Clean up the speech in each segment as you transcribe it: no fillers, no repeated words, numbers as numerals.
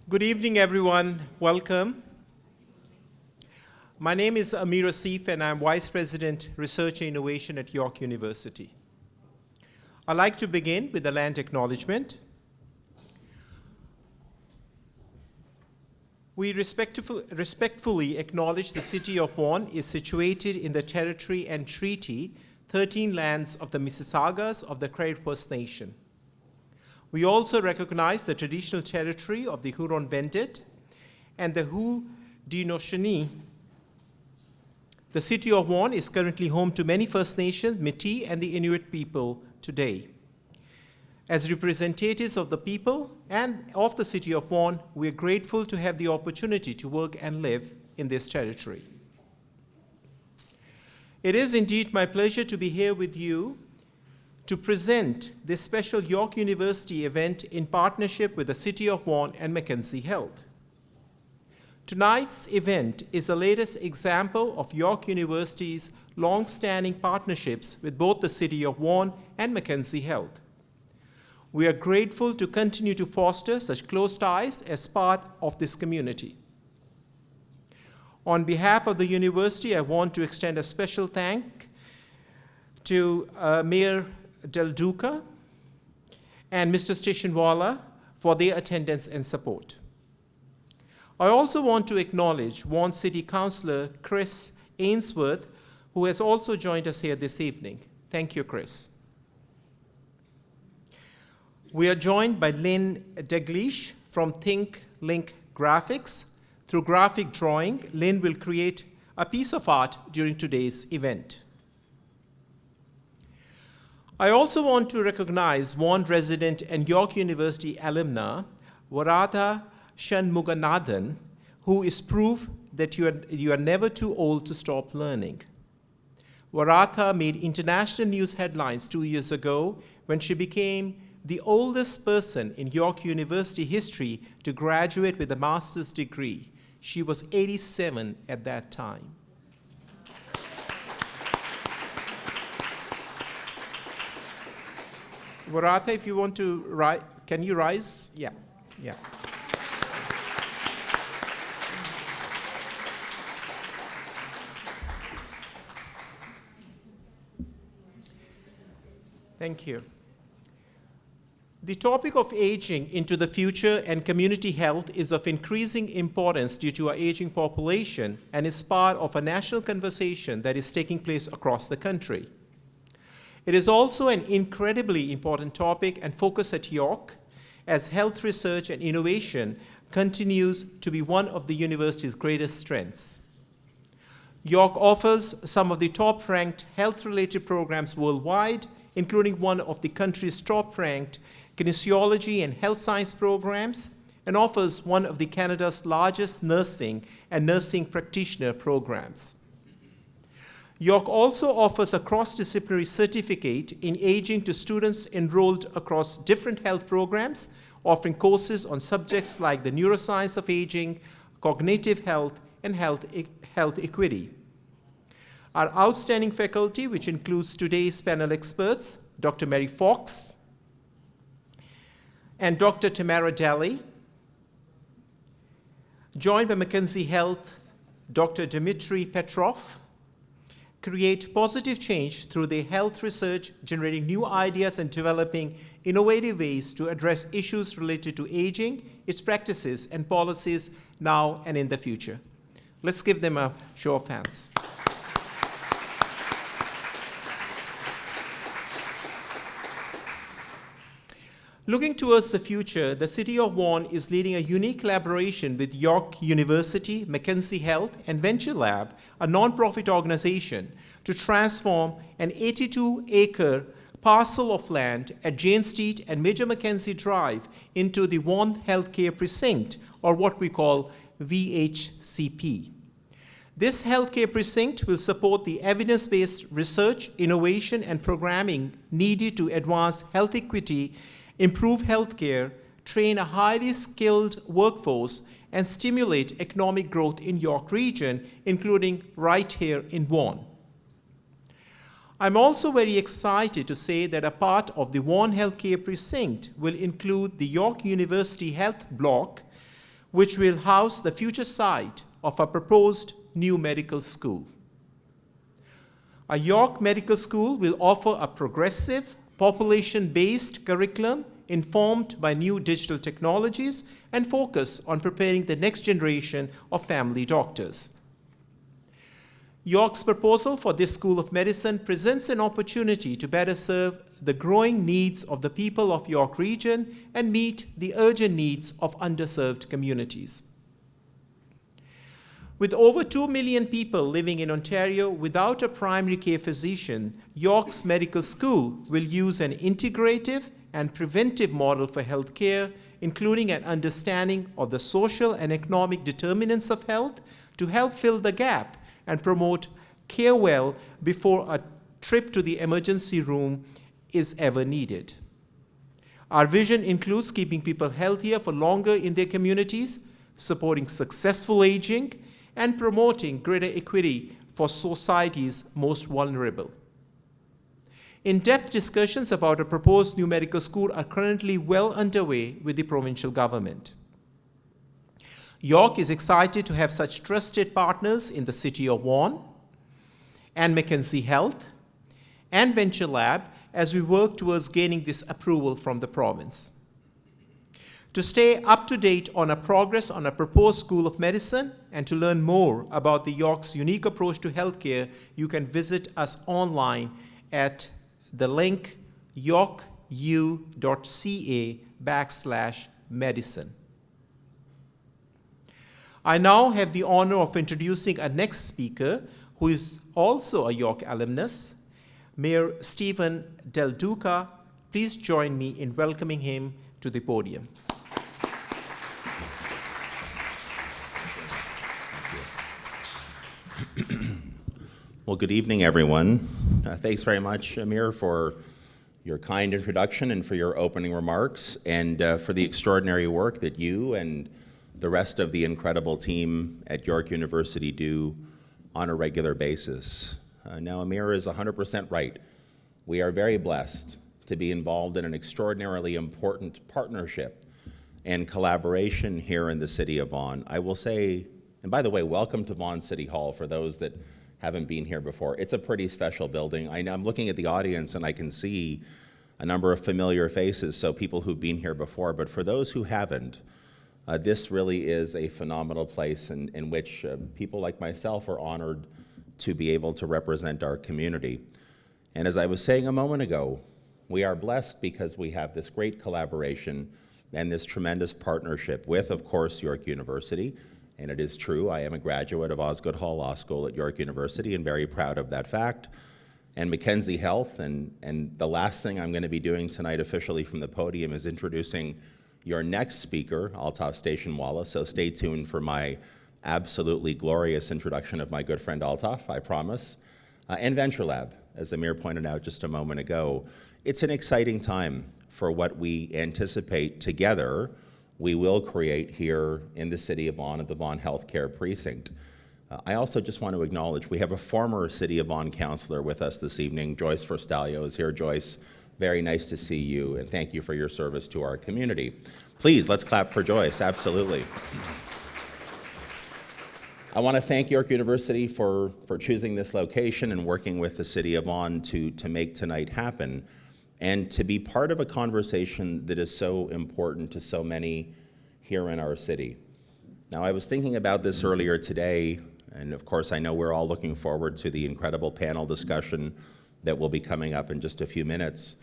Good evening, everyone. Welcome. My name is Amir Asif, and I'm Vice President, Research and Innovation at York University. I'd like to begin with a land acknowledgement. We respectfully acknowledge the city of Vaughan is situated in the territory and treaty 13 lands of the Mississaugas of the Credit First Nation. We also recognize the traditional territory of the Huron-Wendat and the Haudenosaunee. The city of Vaughan is currently home to many First Nations, Métis, and the Inuit people today. As representatives of the people and of the city of Vaughan, we are grateful to have the opportunity to work and live in this territory. It is indeed my pleasure to be here with you to present this special York University event in partnership with the City of Vaughan and Mackenzie Health. Tonight's event is the latest example of York University's long-standing partnerships with both the City of Vaughan and Mackenzie Health. We are grateful to continue to foster such close ties as part of this community. On behalf of the university, I want to extend a special thank to Mayor Del Duca and Mr. Stationwala for their attendance and support. I also want to acknowledge Vaughan City Councillor Chris Ainsworth, who has also joined us here this evening. Thank you, Chris. We are joined by Lynn Daglish from Think Link Graphics. Through graphic drawing, Lynn will create a piece of art during today's event. I also want to recognize Vaughan resident and York University alumna, Varatha Shanmuganathan, who is proof that you are never too old to stop learning. Varatha made international news headlines 2 years ago when she became the oldest person in York University history to graduate with a master's degree. She was 87 at that time. Varatha, if you want to rise, can you rise? Yeah. Thank you. The topic of aging into the future and community health is of increasing importance due to our aging population and is part of a national conversation that is taking place across the country. It is also an incredibly important topic and focus at York, as health research and innovation continues to be one of the university's greatest strengths. York offers some of the top-ranked health-related programs worldwide, including one of the country's top-ranked kinesiology and health science programs, and offers one of Canada's largest nursing and nursing practitioner programs. York also offers a cross-disciplinary certificate in aging to students enrolled across different health programs, offering courses on subjects like the neuroscience of aging, cognitive health, and health equity. Our outstanding faculty, which includes today's panel experts, Dr. Mary Fox and Dr. Tamara Daly, joined by Mackenzie Health, Dr. Dmitry Petrov, create positive change through their health research, generating new ideas and developing innovative ways to address issues related to aging, its practices and policies now and in the future. Let's give them a show of hands. Looking towards the future, the City of Vaughan is leading a unique collaboration with York University, Mackenzie Health, and Venture Lab, a nonprofit organization, to transform an 82-acre parcel of land at Jane Street and Major Mackenzie Drive into the Vaughan Healthcare Precinct, or what we call VHCP. This healthcare precinct will support the evidence-based research, innovation, and programming needed to advance health equity, improve healthcare, train a highly skilled workforce, and stimulate economic growth in York Region, including right here in Vaughan. I'm also very excited to say that a part of the Vaughan Healthcare Precinct will include the York University Health Block, which will house the future site of a proposed new medical school. A York Medical School will offer a progressive, population-based curriculum informed by new digital technologies and focus on preparing the next generation of family doctors. York's proposal for this School of Medicine presents an opportunity to better serve the growing needs of the people of York Region and meet the urgent needs of underserved communities. With over 2 million people living in Ontario without a primary care physician, York's Medical School will use an integrative and preventive model for healthcare, including an understanding of the social and economic determinants of health, to help fill the gap and promote care well before a trip to the emergency room is ever needed. Our vision includes keeping people healthier for longer in their communities, supporting successful aging, and promoting greater equity for society's most vulnerable. In-depth discussions about a proposed new medical school are currently well underway with the provincial government. York is excited to have such trusted partners in the City of Vaughan and Mackenzie Health and Venture Lab as we work towards gaining this approval from the province. To stay up to date on our progress on a proposed School of Medicine and to learn more about the York's unique approach to healthcare, you can visit us online at the link yorku.ca/medicine. I now have the honor of introducing our next speaker, who is also a York alumnus, Mayor Stephen Del Duca. Please join me in welcoming him to the podium. Well, good evening, everyone. Thanks very much, Amir, for your kind introduction and for your opening remarks, and for the extraordinary work that you and the rest of the incredible team at York University do on a regular basis. Now, Amir is 100% right. We are very blessed to be involved in an extraordinarily important partnership and collaboration here in the city of Vaughan. I will say, and by the way, welcome to Vaughan City Hall for those that haven't been here before. It's a pretty special building. I'm looking at the audience and I can see a number of familiar faces, so people who've been here before, but for those who haven't, this really is a phenomenal place in which people like myself are honored to be able to represent our community. And as I was saying a moment ago, we are blessed because we have this great collaboration and this tremendous partnership with, of course, York University. And it is true, I am a graduate of Osgoode Hall Law School at York University and very proud of that fact. And Mackenzie Health, and the last thing I'm going to be doing tonight officially from the podium is introducing your next speaker, Altaf Stationwala, so stay tuned for my absolutely glorious introduction of my good friend Altaf, I promise. And Venture Lab, as Amir pointed out just a moment ago. It's an exciting time for what we anticipate together we will create here in the city of Vaughan at the Vaughan Healthcare Precinct. I also just want to acknowledge we have a former City of Vaughan councillor with us this evening. Joyce Forstalio is here. Joyce, very nice to see you, and thank you for your service to our community. Please, let's clap for Joyce, absolutely. I want to thank York University for choosing this location and working with the City of Vaughan to make tonight happen, and to be part of a conversation that is so important to so many here in our city. Now, I was thinking about this earlier today, and of course I know we're all looking forward to the incredible panel discussion that will be coming up in just a few minutes.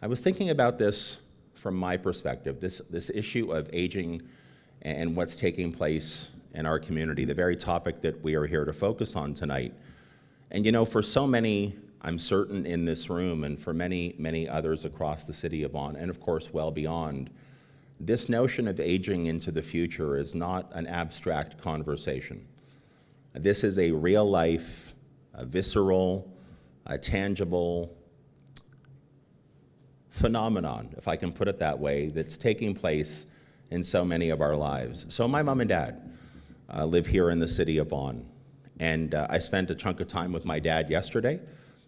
I was thinking about this from my perspective, this issue of aging and what's taking place in our community, the very topic that we are here to focus on tonight. And you know, for so many, I'm certain in this room, and for many, many others across the city of Vaughan, and of course well beyond, this notion of aging into the future is not an abstract conversation. This is a real life, a visceral, a tangible phenomenon, if I can put it that way, that's taking place in so many of our lives. So my mom and dad live here in the city of Vaughan, and I spent a chunk of time with my dad yesterday.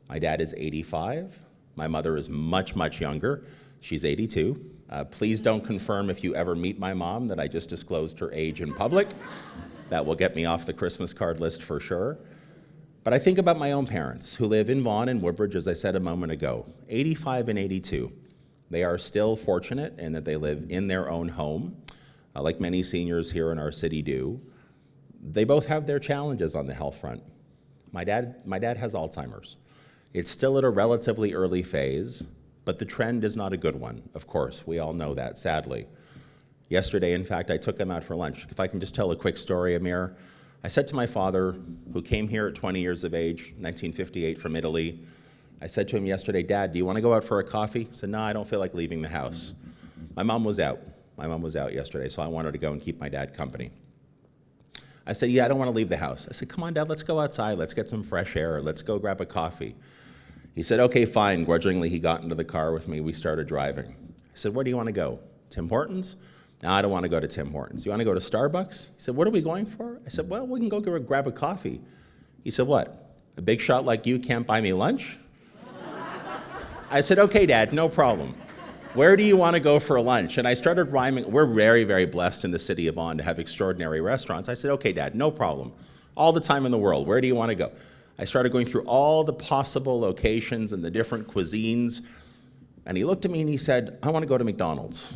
My dad is 85. My mother is much, much younger. She's 82. Please don't confirm if you ever meet my mom that I just disclosed her age in public. That will get me off the Christmas card list for sure. But I think about my own parents who live in Vaughan and Woodbridge, as I said a moment ago, 85 and 82. They are still fortunate in that they live in their own home, like many seniors here in our city do. They both have their challenges on the health front. My dad has Alzheimer's. It's still at a relatively early phase, but the trend is not a good one, of course. We all know that, sadly. Yesterday, in fact, I took him out for lunch. If I can just tell a quick story, Amir. I said to my father, who came here at 20 years of age, 1958 from Italy, I said to him yesterday, Dad, do you want to go out for a coffee? He said, no, I don't feel like leaving the house. My mom was out. My mom was out yesterday, so I wanted to go and keep my dad company. I said, yeah, I don't want to leave the house. I said, come on, Dad, let's go outside. Let's get some fresh air. Let's go grab a coffee. He said, okay, fine. Grudgingly, he got into the car with me. We started driving. I said, where do you want to go? Tim Hortons? No, I don't want to go to Tim Hortons. You want to go to Starbucks? He said, what are we going for? I said, well, we can go grab a coffee. He said, what? A big shot like you can't buy me lunch? I said, okay, Dad, no problem. Where do you want to go for lunch? And I started rhyming. We're very, very blessed in the city of Vaughan to have extraordinary restaurants. I said, okay, Dad, no problem. All the time in the world. Where do you want to go? I started going through all the possible locations and the different cuisines. And he looked at me and he said, I want to go to McDonald's.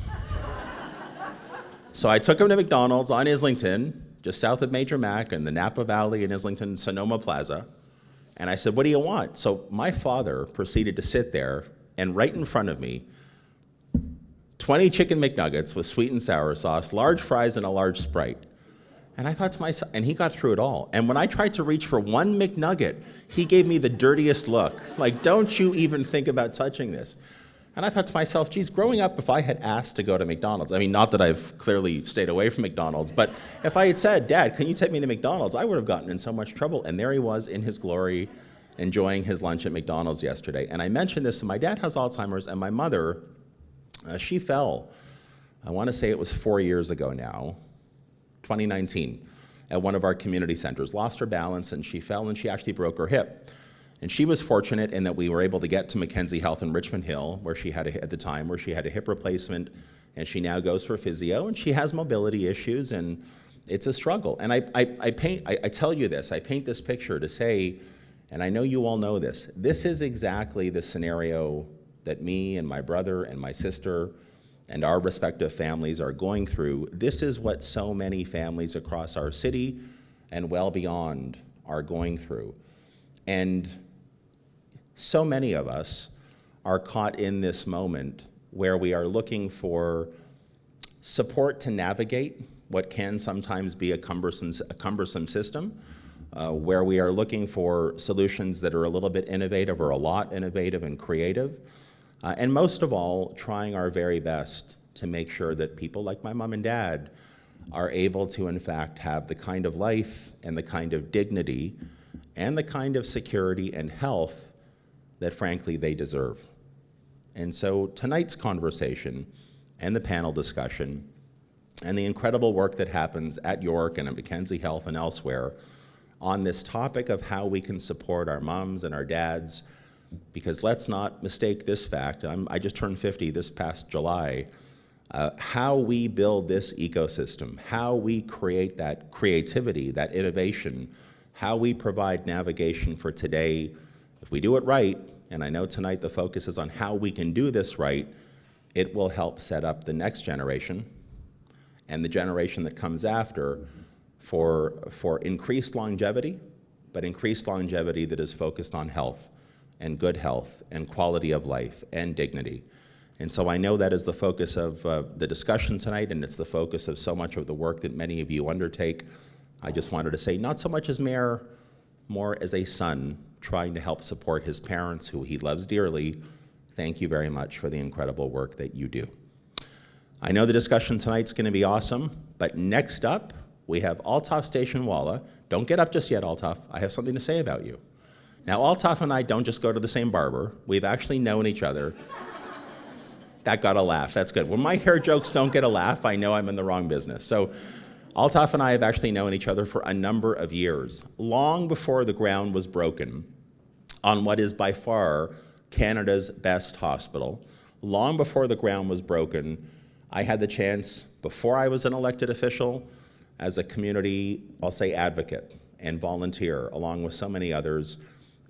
So I took him to McDonald's on Islington, just south of Major Mac in the Napa Valley in Islington, Sonoma Plaza. And I said, what do you want? So my father proceeded to sit there, and right in front of me, 20 chicken McNuggets with sweet and sour sauce, large fries, and a large Sprite. And I thought to myself, and he got through it all. And when I tried to reach for one McNugget, he gave me the dirtiest look. Like, don't you even think about touching this. And I thought to myself, geez, growing up, if I had asked to go to McDonald's, I mean, not that I've clearly stayed away from McDonald's, but if I had said, Dad, can you take me to McDonald's, I would have gotten in so much trouble. And there he was in his glory, enjoying his lunch at McDonald's yesterday. And I mentioned this, and my dad has Alzheimer's, and my mother, she fell, I want to say it was 4 years ago now, 2019, at one of our community centers, lost her balance, and she fell, and she actually broke her hip. And she was fortunate in that we were able to get to Mackenzie Health in Richmond Hill, where she had at the time, where she had a hip replacement, and she now goes for physio, and she has mobility issues, and it's a struggle. And I tell you this, I paint this picture to say, and I know you all know this is exactly the scenario that me and my brother and my sister and our respective families are going through. This is what so many families across our city and well beyond are going through. And so many of us are caught in this moment where we are looking for support to navigate what can sometimes be a cumbersome system, where we are looking for solutions that are a little bit innovative or a lot innovative and creative, and most of all, trying our very best to make sure that people like my mom and dad are able to, in fact, have the kind of life and the kind of dignity and the kind of security and health that, frankly, they deserve. And so tonight's conversation and the panel discussion and the incredible work that happens at York and at Mackenzie Health and elsewhere on this topic of how we can support our moms and our dads, because let's not mistake this fact. I just turned 50 this past July. How we build this ecosystem, how we create that creativity, that innovation, how we provide navigation for today. If we do it right, and I know tonight the focus is on how we can do this right, it will help set up the next generation and the generation that comes after for increased longevity, but increased longevity that is focused on health and good health and quality of life and dignity. And so I know that is the focus of the discussion tonight, and it's the focus of so much of the work that many of you undertake. I just wanted to say, not so much as mayor, more as a son trying to help support his parents, who he loves dearly. Thank you very much for the incredible work that you do. I know the discussion tonight's going to be awesome, but next up, we have Altaf Station Walla. Don't get up just yet, Altaf. I have something to say about you. Now, Altaf and I don't just go to the same barber. We've actually known each other. That got a laugh. That's good. When my hair jokes don't get a laugh, I know I'm in the wrong business. So Altaf and I have actually known each other for a number of years, long before the ground was broken on what is by far Canada's best hospital, long before the ground was broken, I had the chance, before I was an elected official, as a community, I'll say, advocate and volunteer, along with so many others,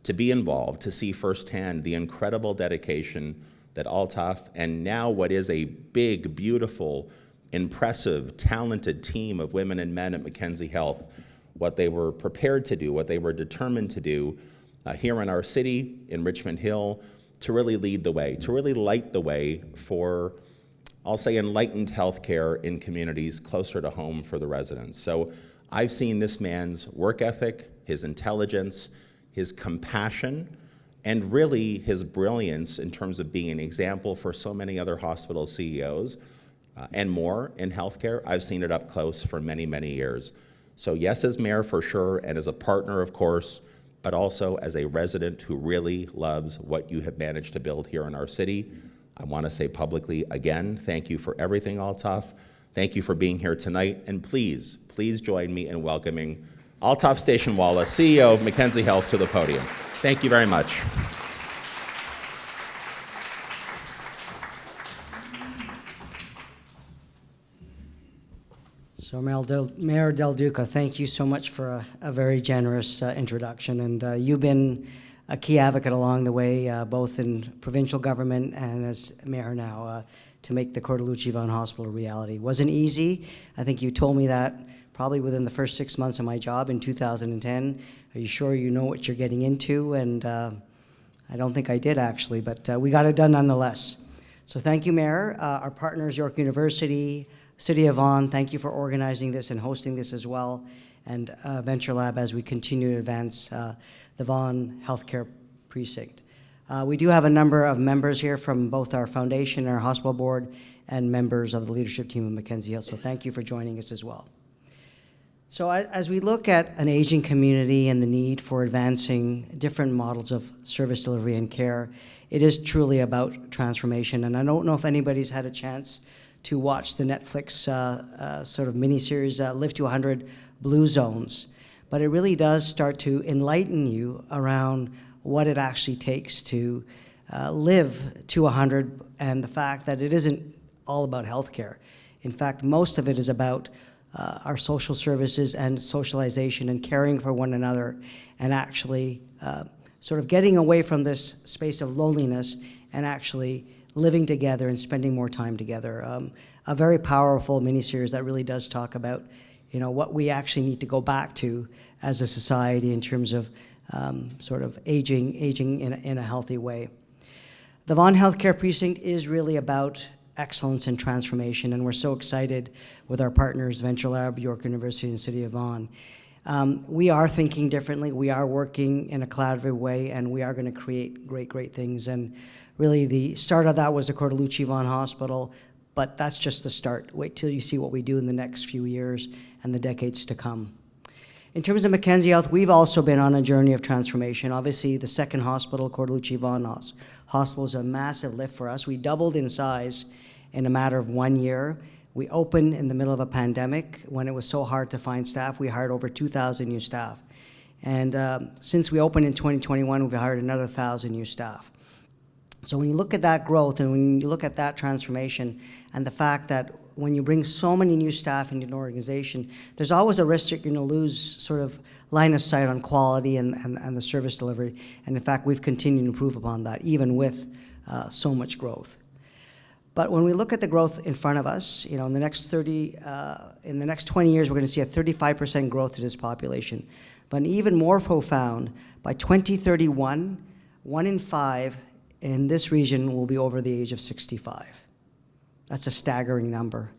to be involved, to see firsthand the incredible dedication that Altaf, and now what is a big, beautiful, impressive, talented team of women and men at Mackenzie Health, what they were prepared to do, what they were determined to do here in our city, in Richmond Hill, to really lead the way, to really light the way for, I'll say, enlightened healthcare in communities closer to home for the residents. So I've seen this man's work ethic, his intelligence, his compassion, and really his brilliance in terms of being an example for so many other hospital CEOs and more in healthcare. I've seen it up close for many, many years. So yes, as mayor for sure, and as a partner, of course, but also as a resident who really loves what you have managed to build here in our city. I want to say publicly again, thank you for everything, Altaf. Thank you for being here tonight, and please, please join me in welcoming Altaf Stationwala, CEO of Mackenzie Health, to the podium. Thank you very much. So Mayor Del Duca, thank you so much for a very generous introduction, and you've been a key advocate along the way, both in provincial government and as mayor now, to make the Cortellucci Vaughan Hospital a reality. It wasn't easy. I think you told me that probably within the first 6 months of my job in 2010. Are you sure you know what you're getting into? And I don't think I did, actually, but we got it done nonetheless. So thank you, Mayor. Our partners, York University, City of Vaughan, thank you for organizing this and hosting this as well, and Venture Lab as we continue to advance the Vaughan Healthcare Precinct. We do have a number of members here from both our foundation and our hospital board, and members of the leadership team of Mackenzie Health, so thank you for joining us as well. So as we look at an aging community and the need for advancing different models of service delivery and care, it is truly about transformation. And I don't know if anybody's had a chance to watch the Netflix sort of miniseries, Live to 100 Blue Zones. But it really does start to enlighten you around what it actually takes to live to 100, and the fact that it isn't all about healthcare. In fact, most of it is about our social services and socialization and caring for one another, and actually sort of getting away from this space of loneliness and actually living together and spending more time together. A very powerful miniseries that really does talk about, you know, what we actually need to go back to as a society in terms of sort of aging in a healthy way. The Vaughan Healthcare Precinct is really about excellence and transformation, and we're so excited with our partners, Venture Lab, York University, and City of Vaughan. We are thinking differently, we are working in a collaborative way, and we are going to create great things. And really the start of that was the Cortellucci Vaughan Hospital, but that's just the start. Wait till you see what we do in the next few years and the decades to come. In terms of Mackenzie Health, we've also been on a journey of transformation. Obviously, the second hospital, Cortellucci Vaughan Hospital, is a massive lift for us. We doubled in size in a matter of 1 year. We opened in the middle of a pandemic when it was so hard to find staff. We hired over 2,000 new staff. And since we opened in 2021, we've hired another 1,000 new staff. So when you look at that growth and when you look at that transformation and the fact that when you bring so many new staff into an organization, there's always a risk that you're going to lose sort of line of sight on quality and the service delivery. And in fact, we've continued to improve upon that, even with so much growth. But when we look at the growth in front of us, you know, in the next 20 years, we're going to see a 35% growth in this population. But even more profound, by 2031, 1 in 5 in this region will be over the age of 65. That's a staggering number.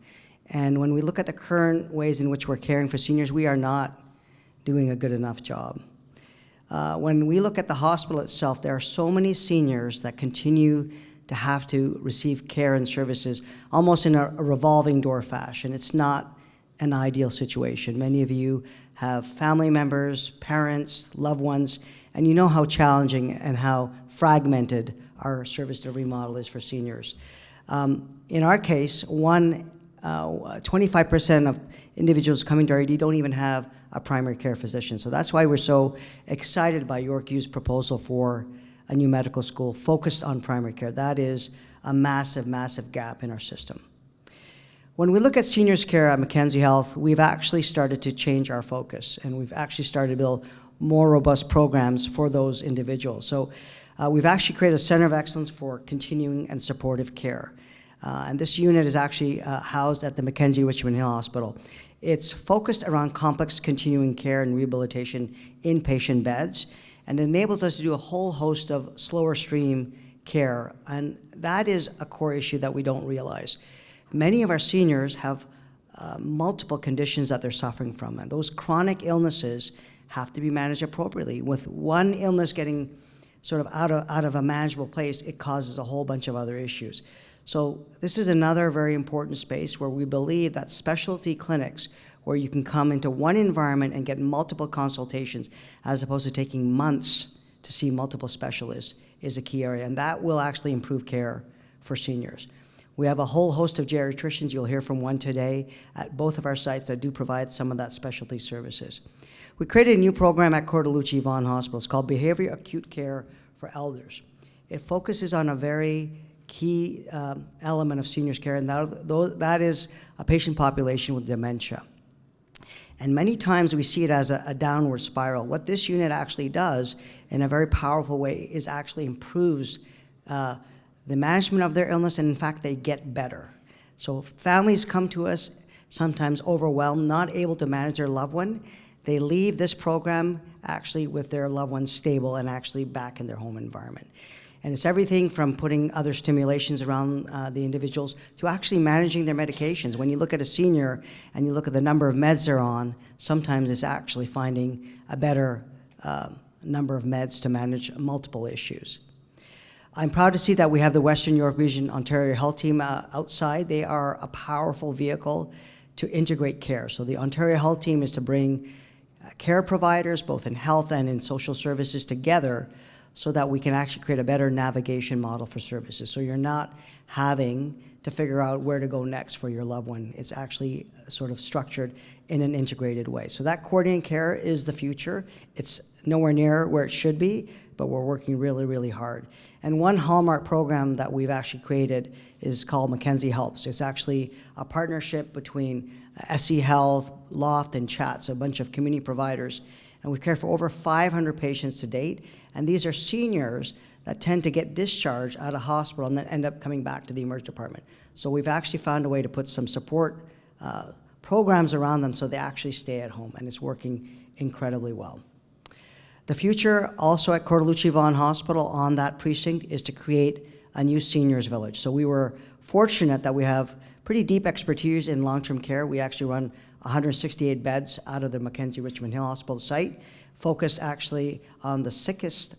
And when we look at the current ways in which we're caring for seniors, we are not doing a good enough job. When we look at the hospital itself, there are so many seniors that continue to have to receive care and services almost in a revolving door fashion. It's not an ideal situation. Many of you have family members, parents, loved ones, and you know how challenging and how fragmented our service delivery model is for seniors. In our case, 25% of individuals coming to RED don't even have a primary care physician. So that's why we're so excited by York U's proposal for a new medical school focused on primary care. That is a massive, massive gap in our system. When we look at seniors care at Mackenzie Health, we've actually started to change our focus, and we've actually started to build more robust programs for those individuals. So we've actually created a Center of Excellence for Continuing and Supportive Care. And this unit is actually housed at the Mackenzie Richmond Hill Hospital. It's focused around complex continuing care and rehabilitation inpatient beds, and enables us to do a whole host of slower stream care. And that is a core issue that we don't realize. Many of our seniors have multiple conditions that they're suffering from, and those chronic illnesses have to be managed appropriately. With one illness getting sort of out of a manageable place, it causes a whole bunch of other issues. So this is another very important space where we believe that specialty clinics, where you can come into one environment and get multiple consultations as opposed to taking months to see multiple specialists, is a key area, and that will actually improve care for seniors. We have a whole host of geriatricians, you'll hear from one today, at both of our sites that do provide some of that specialty services. We created a new program at Cortellucci Vaughan Hospital. It's called Behavior Acute Care for Elders. It focuses on a very key element of seniors care, and that is a patient population with dementia. And many times we see it as a downward spiral. What this unit actually does in a very powerful way is actually improves the management of their illness, and in fact, they get better. So families come to us sometimes overwhelmed, not able to manage their loved one. They leave this program actually with their loved one stable and actually back in their home environment. And it's everything from putting other stimulations around the individuals to actually managing their medications. When you look at a senior and you look at the number of meds they're on, sometimes it's actually finding a better number of meds to manage multiple issues. I'm proud to see that we have the Western York Region Ontario Health Team outside. They are a powerful vehicle to integrate care. So the Ontario Health Team is to bring care providers, both in health and in social services, together so that we can actually create a better navigation model for services. So you're not having to figure out where to go next for your loved one. It's actually sort of structured in an integrated way. So that coordinated care is the future. It's nowhere near where it should be, but we're working really, really hard. And one hallmark program that we've actually created is called Mackenzie Helps. It's actually a partnership between SE Health, Loft, and CHAT, so a bunch of community providers. And we've cared for over 500 patients to date. And these are seniors that tend to get discharged out of hospital and then end up coming back to the emergency department. So we've actually found a way to put some support programs around them so they actually stay at home, and it's working incredibly well. The future also at Cortellucci Vaughan Hospital on that precinct is to create a new seniors village. So we were fortunate that we have pretty deep expertise in long-term care. We actually run 168 beds out of the Mackenzie Richmond Hill Hospital site, focused actually on the sickest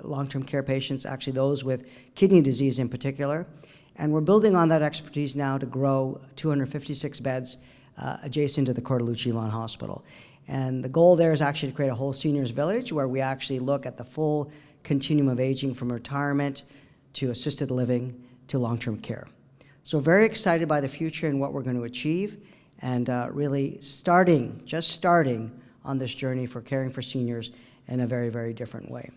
long-term care patients, actually those with kidney disease in particular. And we're building on that expertise now to grow 256 beds adjacent to the Cortellucci Vaughan Hospital. And the goal there is actually to create a whole seniors village where we actually look at the full continuum of aging, from retirement to assisted living to long-term care. So very excited by the future and what we're going to achieve, and really just starting on this journey for caring for seniors in a very, very different way.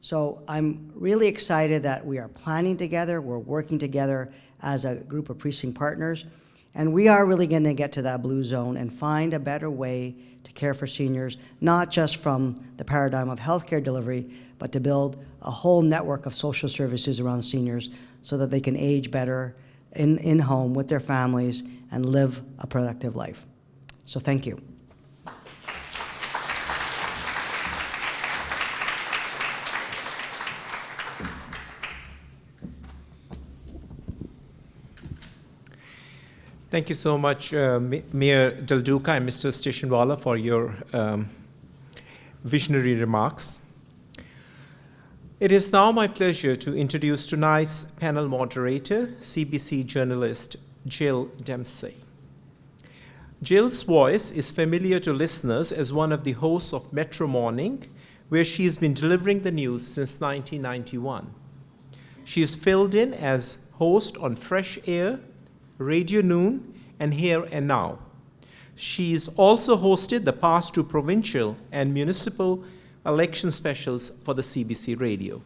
So I'm really excited that we are planning together, we're working together as a group of precinct partners, and we are really going to get to that blue zone and find a better way to care for seniors, not just from the paradigm of healthcare delivery, but to build a whole network of social services around seniors so that they can age better in home with their families and live a productive life. So thank you. Thank you so much, Mayor Del Duca and Mr. Stationwala, for your visionary remarks. It is now my pleasure to introduce tonight's panel moderator, CBC journalist Jill Dempsey. Jill's voice is familiar to listeners as one of the hosts of Metro Morning, where she has been delivering the news since 1991. She is filled in as host on Fresh Air, Radio Noon, and Here and Now. She's also hosted the past two provincial and municipal election specials for the CBC Radio.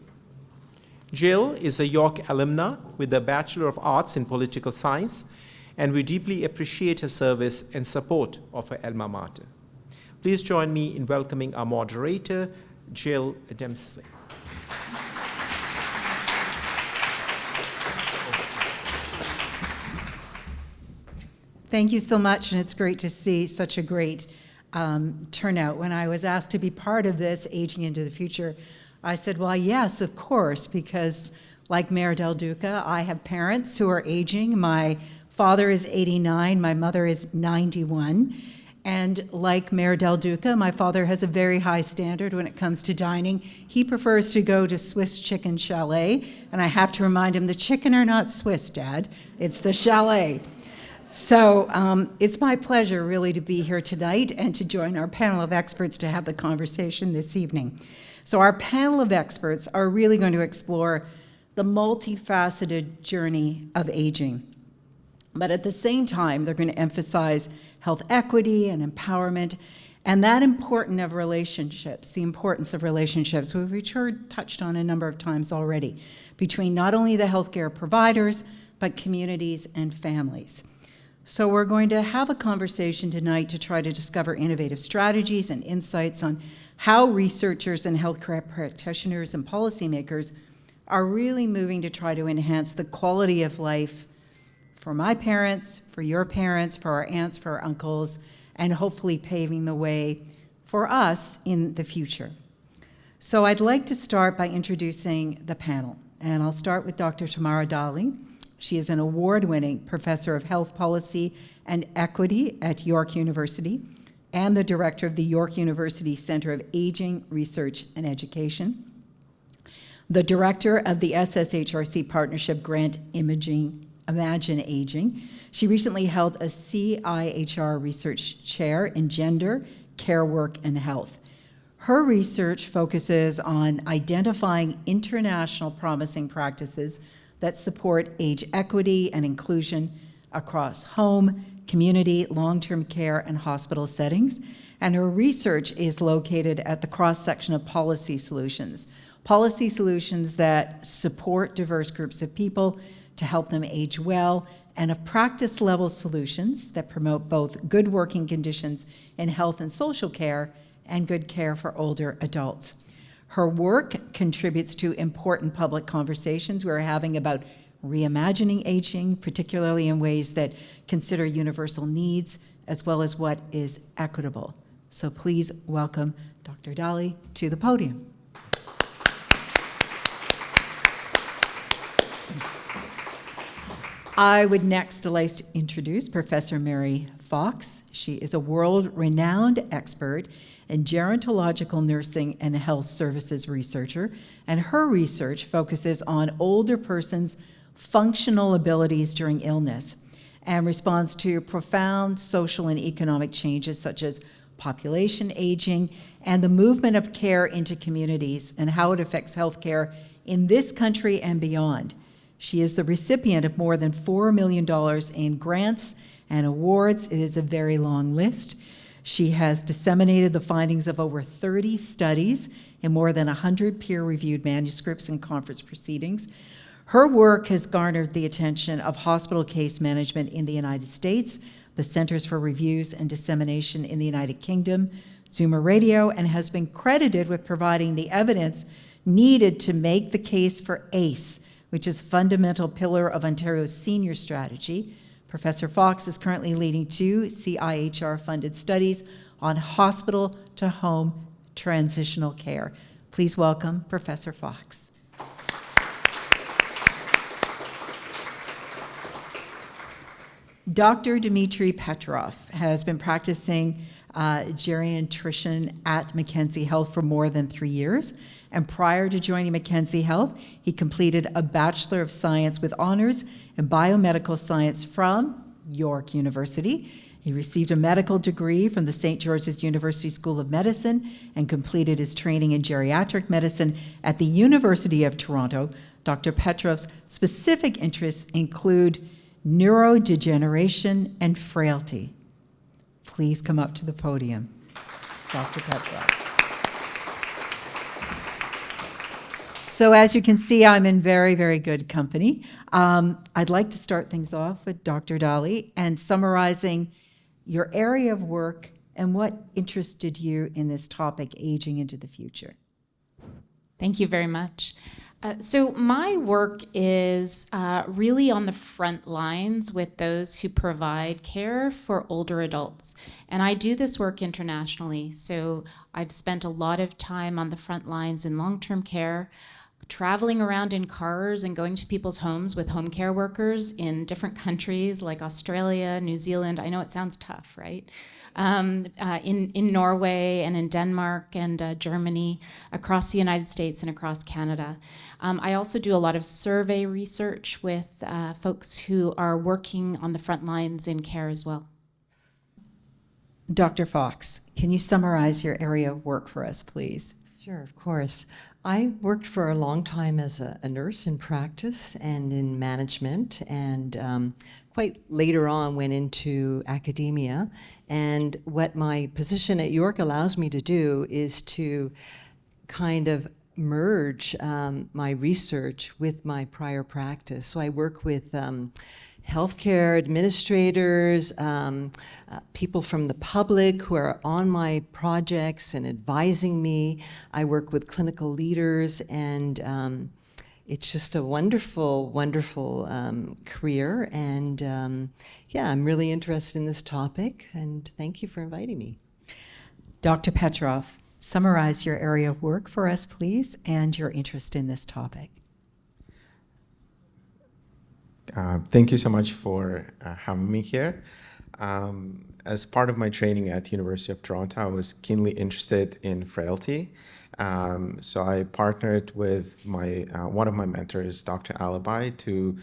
Jill is a York alumna with a Bachelor of Arts in Political Science, and we deeply appreciate her service and support of her alma mater. Please join me in welcoming our moderator, Jill Dempsey. Thank you so much, and it's great to see such a great turnout. When I was asked to be part of this Aging into the Future, I said, well, yes, of course, because like Mayor Del Duca, I have parents who are aging. My father is 89, my mother is 91. And like Mayor Del Duca, my father has a very high standard when it comes to dining. He prefers to go to Swiss Chicken Chalet, and I have to remind him, the chicken are not Swiss, Dad. It's the chalet. So it's my pleasure really to be here tonight and to join our panel of experts to have the conversation this evening. So our panel of experts are really going to explore the multifaceted journey of aging. But at the same time, they're going to emphasize health equity and empowerment and that importance of relationships, the importance of relationships, which we've touched on a number of times already, between not only the healthcare providers, but communities and families. So we're going to have a conversation tonight to try to discover innovative strategies and insights on how researchers and healthcare practitioners and policymakers are really moving to try to enhance the quality of life for my parents, for your parents, for our aunts, for our uncles, and hopefully paving the way for us in the future. So I'd like to start by introducing the panel, and I'll start with Dr. Tamara Dali. She is an award-winning professor of health policy and equity at York University and the director of the York University Center of Aging Research and Education, the director of the SSHRC Partnership Grant Imagine Aging. She recently held a CIHR research chair in gender, care work, and health. Her research focuses on identifying international promising practices that support age equity and inclusion across home, community, long-term care, and hospital settings. And her research is located at the cross-section of policy solutions that support diverse groups of people to help them age well, and of practice-level solutions that promote both good working conditions in health and social care and good care for older adults. Her work contributes to important public conversations we're having about reimagining aging, particularly in ways that consider universal needs as well as what is equitable. So please welcome Dr. Dali to the podium. I would next like to introduce Professor Mary Fox. She is a world-renowned expert in gerontological nursing and health services researcher, and her research focuses on older persons' functional abilities during illness and responds to profound social and economic changes such as population aging and the movement of care into communities and how it affects healthcare in this country and beyond. She is the recipient of more than $4 million in grants and awards. It is a very long list. She has disseminated the findings of over 30 studies in more than 100 peer-reviewed manuscripts and conference proceedings. Her work has garnered the attention of hospital case management in the United States, the Centers for Reviews and Dissemination in the United Kingdom, Zoomer Radio, and has been credited with providing the evidence needed to make the case for ACE, which is a fundamental pillar of Ontario's senior strategy. Professor Fox is currently leading 2 CIHR-funded studies on hospital-to-home transitional care. Please welcome Professor Fox. Dr. Dmitry Petrov has been practicing geriatrician at Mackenzie Health for more than 3 years. And prior to joining Mackenzie Health, he completed a Bachelor of Science with honors in biomedical science from York University. He received a medical degree from the St. George's University School of Medicine and completed his training in geriatric medicine at the University of Toronto. Dr. Petrov's specific interests include neurodegeneration and frailty. Please come up to the podium, Dr. Petrov. So as you can see, I'm in very, very good company. I'd like to start things off with Dr. Dali and summarizing your area of work and what interested you in this topic, aging into the future. Thank you very much. So my work is really on the front lines with those who provide care for older adults. And I do this work internationally. So I've spent a lot of time on the front lines in long-term care, traveling around in cars and going to people's homes with home care workers in different countries like Australia, New Zealand. I know it sounds tough, right? In Norway and in Denmark and Germany, across the United States and across Canada. I also do a lot of survey research with folks who are working on the front lines in care as well. Dr. Fox, can you summarize your area of work for us, please? Sure, of course. I worked for a long time as a nurse in practice and in management, and quite later on went into academia. And what my position at York allows me to do is to kind of merge my research with my prior practice. So I work with healthcare administrators, people from the public who are on my projects and advising me. I work with clinical leaders, and it's just a wonderful, wonderful career. And yeah, I'm really interested in this topic, and thank you for inviting me. Dr. Petrov, summarize your area of work for us, please, and your interest in this topic. Thank you so much for having me here. As part of my training at University of Toronto, I was keenly interested in frailty. So I partnered with one of my mentors, Dr. Alibi, to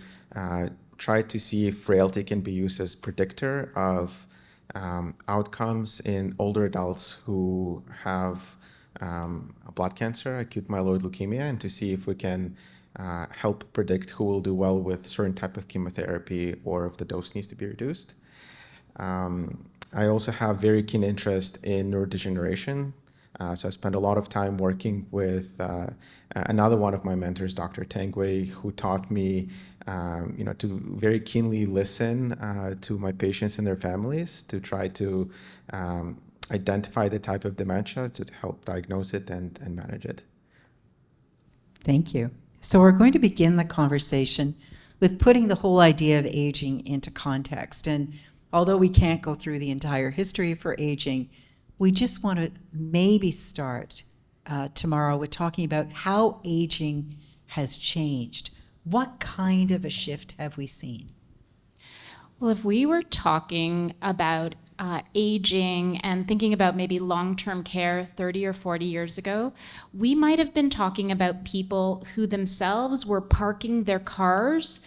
try to see if frailty can be used as predictor of outcomes in older adults who have a blood cancer, acute myeloid leukemia, and to see if we can help predict who will do well with certain type of chemotherapy or if the dose needs to be reduced. I also have very keen interest in neurodegeneration. So I spent a lot of time working with another one of my mentors, Dr. Tangway, who taught me to very keenly listen to my patients and their families to try to identify the type of dementia to help diagnose it and manage it. Thank you. So we're going to begin the conversation with putting the whole idea of aging into context. And although we can't go through the entire history for aging, we just want to maybe start tomorrow with talking about how aging has changed. What kind of a shift have we seen? Well, if we were talking about aging and thinking about maybe long-term care 30 or 40 years ago, we might have been talking about people who themselves were parking their cars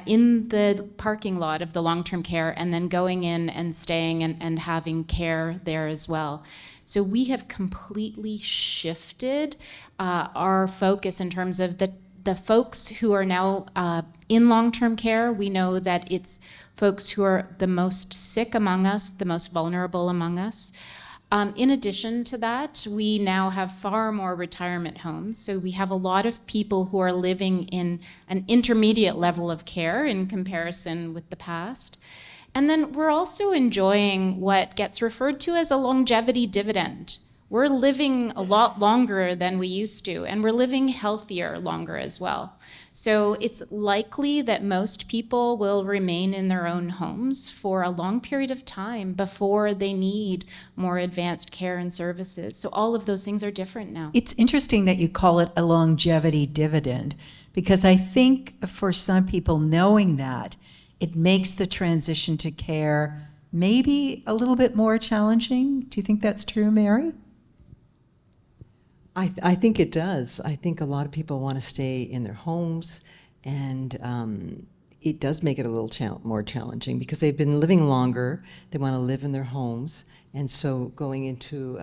in the parking lot of the long-term care and then going in and staying and having care there as well. So we have completely shifted our focus in terms of the folks who are now in long-term care. We know that it's folks who are the most sick among us, the most vulnerable among us. In addition to that, we now have far more retirement homes. So we have a lot of people who are living in an intermediate level of care in comparison with the past. And then we're also enjoying what gets referred to as a longevity dividend. We're living a lot longer than we used to, and we're living healthier longer as well. So it's likely that most people will remain in their own homes for a long period of time before they need more advanced care and services. So all of those things are different now. It's interesting that you call it a longevity dividend, because I think for some people knowing that, it makes the transition to care maybe a little bit more challenging. Do you think that's true, Mary? I think it does. I think a lot of people want to stay in their homes, and it does make it a little more challenging because they've been living longer. They want to live in their homes, and so going into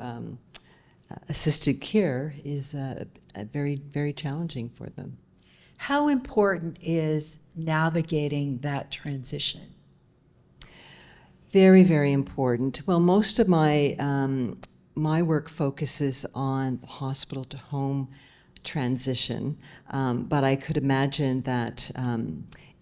assisted care is very, very challenging for them. How important is navigating that transition? Very, very important. Well, most of my work focuses on the hospital to home transition, but I could imagine that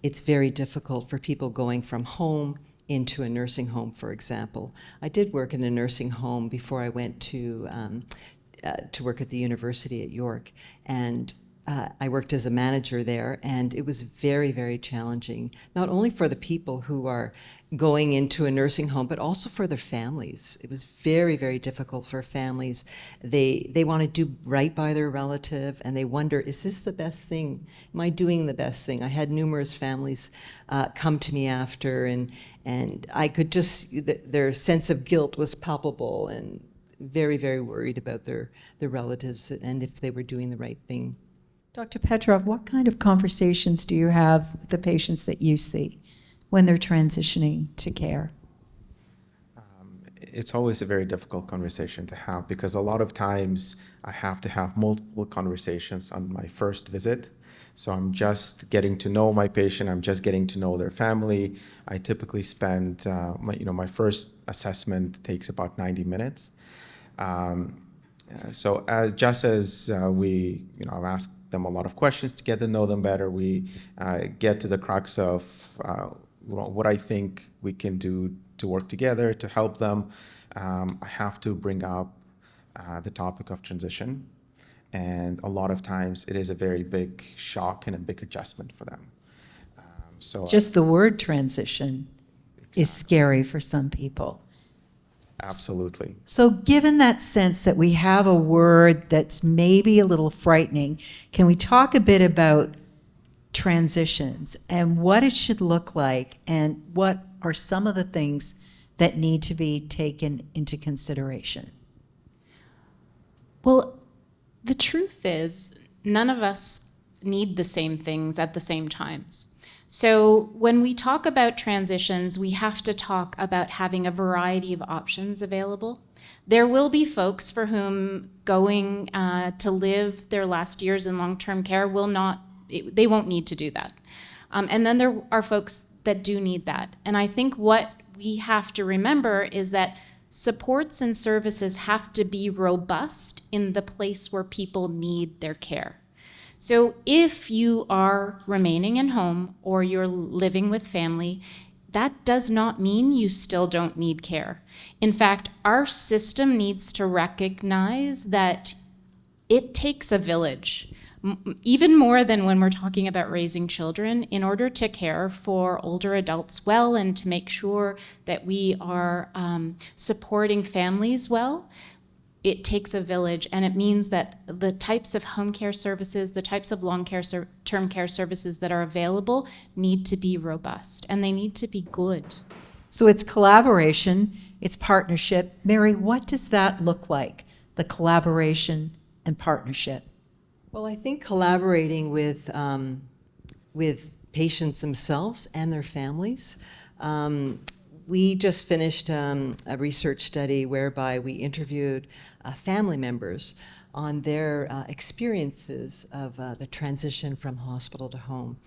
it's very difficult for people going from home into a nursing home, for example. I did work in a nursing home before I went to work at the university at York, and I worked as a manager there, and it was very, very challenging, not only for the people who are going into a nursing home, but also for their families. It was very, very difficult for families. They want to do right by their relative, and they wonder, is this the best thing? Am I doing the best thing? I had numerous families come to me after, and I could just, their sense of guilt was palpable, and very, very worried about their relatives and if they were doing the right thing. Dr. Petrov, what kind of conversations do you have with the patients that you see when they're transitioning to care? It's always a very difficult conversation to have because a lot of times I have to have multiple conversations on my first visit. So I'm just getting to know my patient. I'm just getting to know their family. I typically spend, my first assessment takes about 90 minutes. So as I've asked them a lot of questions to get to know them better. We get to the crux of what I think we can do to work together to help them. I have to bring up the topic of transition. And a lot of times it is a very big shock and a big adjustment for them. Just the word transition is scary for some people. Absolutely. So given that sense that we have a word that's maybe a little frightening, can we talk a bit about transitions and what it should look like and what are some of the things that need to be taken into consideration? Well, the truth is, none of us need the same things at the same times. So when we talk about transitions, we have to talk about having a variety of options available. There will be folks for whom going to live their last years in long-term care they won't need to do that. And then there are folks that do need that. And I think what we have to remember is that supports and services have to be robust in the place where people need their care. So if you are remaining in home or you're living with family, that does not mean you still don't need care. In fact, our system needs to recognize that it takes a village, even more than when we're talking about raising children, in order to care for older adults well and to make sure that we are supporting families well. It takes a village, and it means that the types of home care services, the types of long-term care services that are available need to be robust, and they need to be good. So it's collaboration, it's partnership. Mary, what does that look like, the collaboration and partnership? Well, I think collaborating with patients themselves and their families. We just finished a research study whereby we interviewed family members on their experiences of the transition from hospital to home.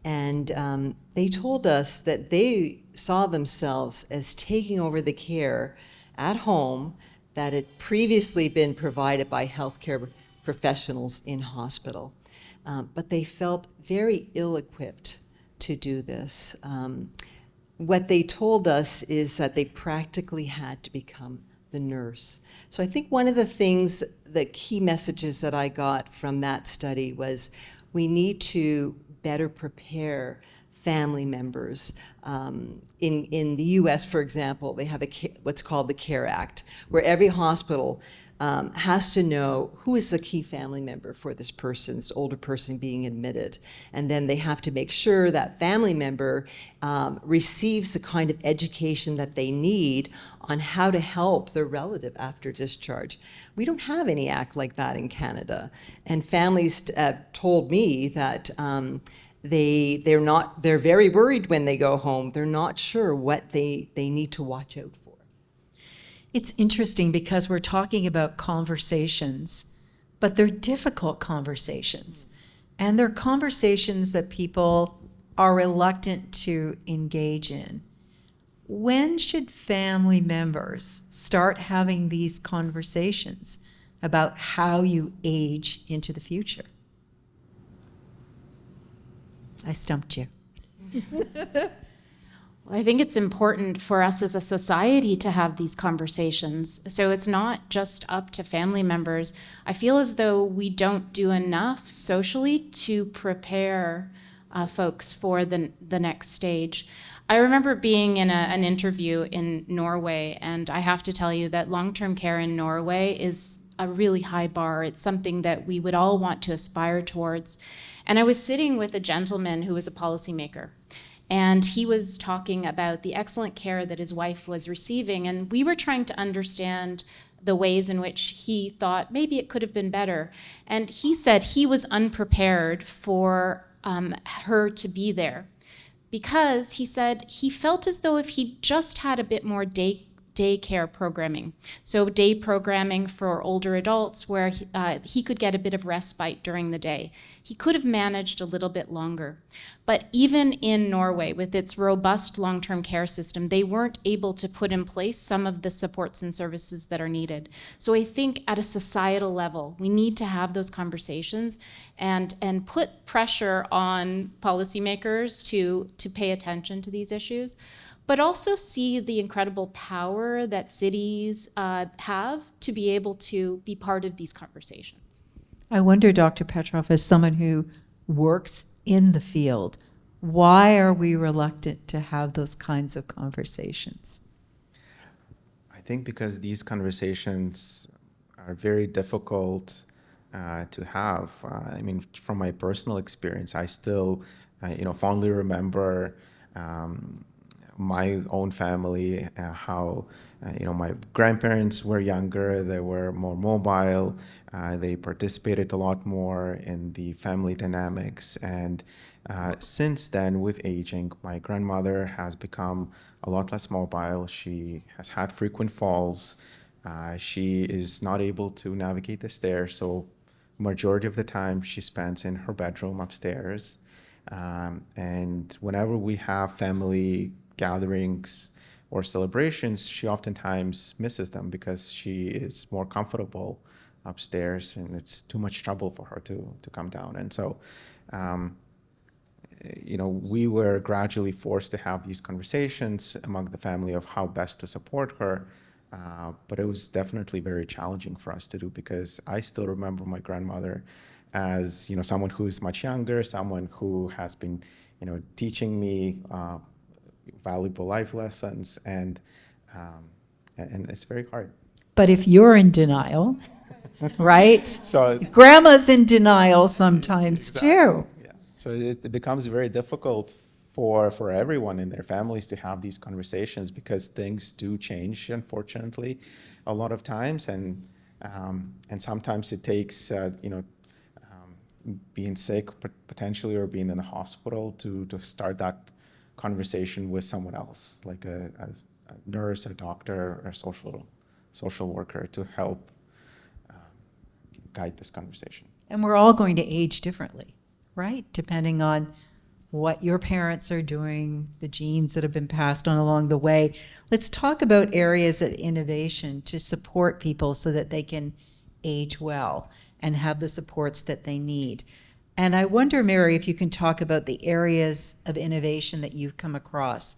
And they told us that they saw themselves as taking over the care at home that had previously been provided by healthcare professionals in hospital. But they felt very ill-equipped to do this. What they told us is that they practically had to become the nurse. So I think one of the key messages that I got from that study was we need to better prepare family members. In the US, for example, they have what's called the CARE Act, where every hospital has to know who is the key family member for this person, this older person being admitted. And then they have to make sure that family member receives the kind of education that they need on how to help their relative after discharge. We don't have any act like that in Canada. And families told me that they're very worried when they go home. They're not sure what they need to watch out for. It's interesting because we're talking about conversations, but they're difficult conversations. And they're conversations that people are reluctant to engage in. When should family members start having these conversations about how you age into the future? I stumped you. Well, I think it's important for us as a society to have these conversations. So it's not just up to family members. I feel as though we don't do enough socially to prepare folks for the next stage. I remember being in an interview in Norway, and I have to tell you that long-term care in Norway is a really high bar. It's something that we would all want to aspire towards. And I was sitting with a gentleman who was a policymaker. And he was talking about the excellent care that his wife was receiving. And we were trying to understand the ways in which he thought maybe it could have been better. And he said he was unprepared for her to be there, because he said he felt as though if he just had a bit more daycare programming, so day programming for older adults where he could get a bit of respite during the day, he could have managed a little bit longer. But even in Norway, with its robust long-term care system, they weren't able to put in place some of the supports and services that are needed. So I think at a societal level, we need to have those conversations and put pressure on policymakers to pay attention to these issues, but also see the incredible power that cities have to be able to be part of these conversations. I wonder, Dr. Petroff, as someone who works in the field, why are we reluctant to have those kinds of conversations? I think because these conversations are very difficult to have. I mean, from my personal experience, I still, fondly remember my own family, how my grandparents were younger, they were more mobile, they participated a lot more in the family dynamics. And since then, with aging, my grandmother has become a lot less mobile. She has had frequent falls. She is not able to navigate the stairs, so majority of the time she spends in her bedroom upstairs. And whenever we have family gatherings or celebrations, she oftentimes misses them because she is more comfortable upstairs and it's too much trouble for her to come down. And so, we were gradually forced to have these conversations among the family of how best to support her. But it was definitely very challenging for us to do, because I still remember my grandmother as someone who is much younger, someone who has been teaching me valuable life lessons, and it's very hard. But if you're in denial, right? So Grandma's in denial sometimes too. yeah, so it becomes very difficult for everyone in their families to have these conversations, because things do change, unfortunately, a lot of times, and sometimes it takes being sick potentially, or being in the hospital to start that conversation with someone else, like a nurse, a doctor, or a social worker, to help guide this conversation. And we're all going to age differently, right? Depending on what your parents are doing, the genes that have been passed on along the way. Let's talk about areas of innovation to support people so that they can age well and have the supports that they need. And I wonder, Mary, if you can talk about the areas of innovation that you've come across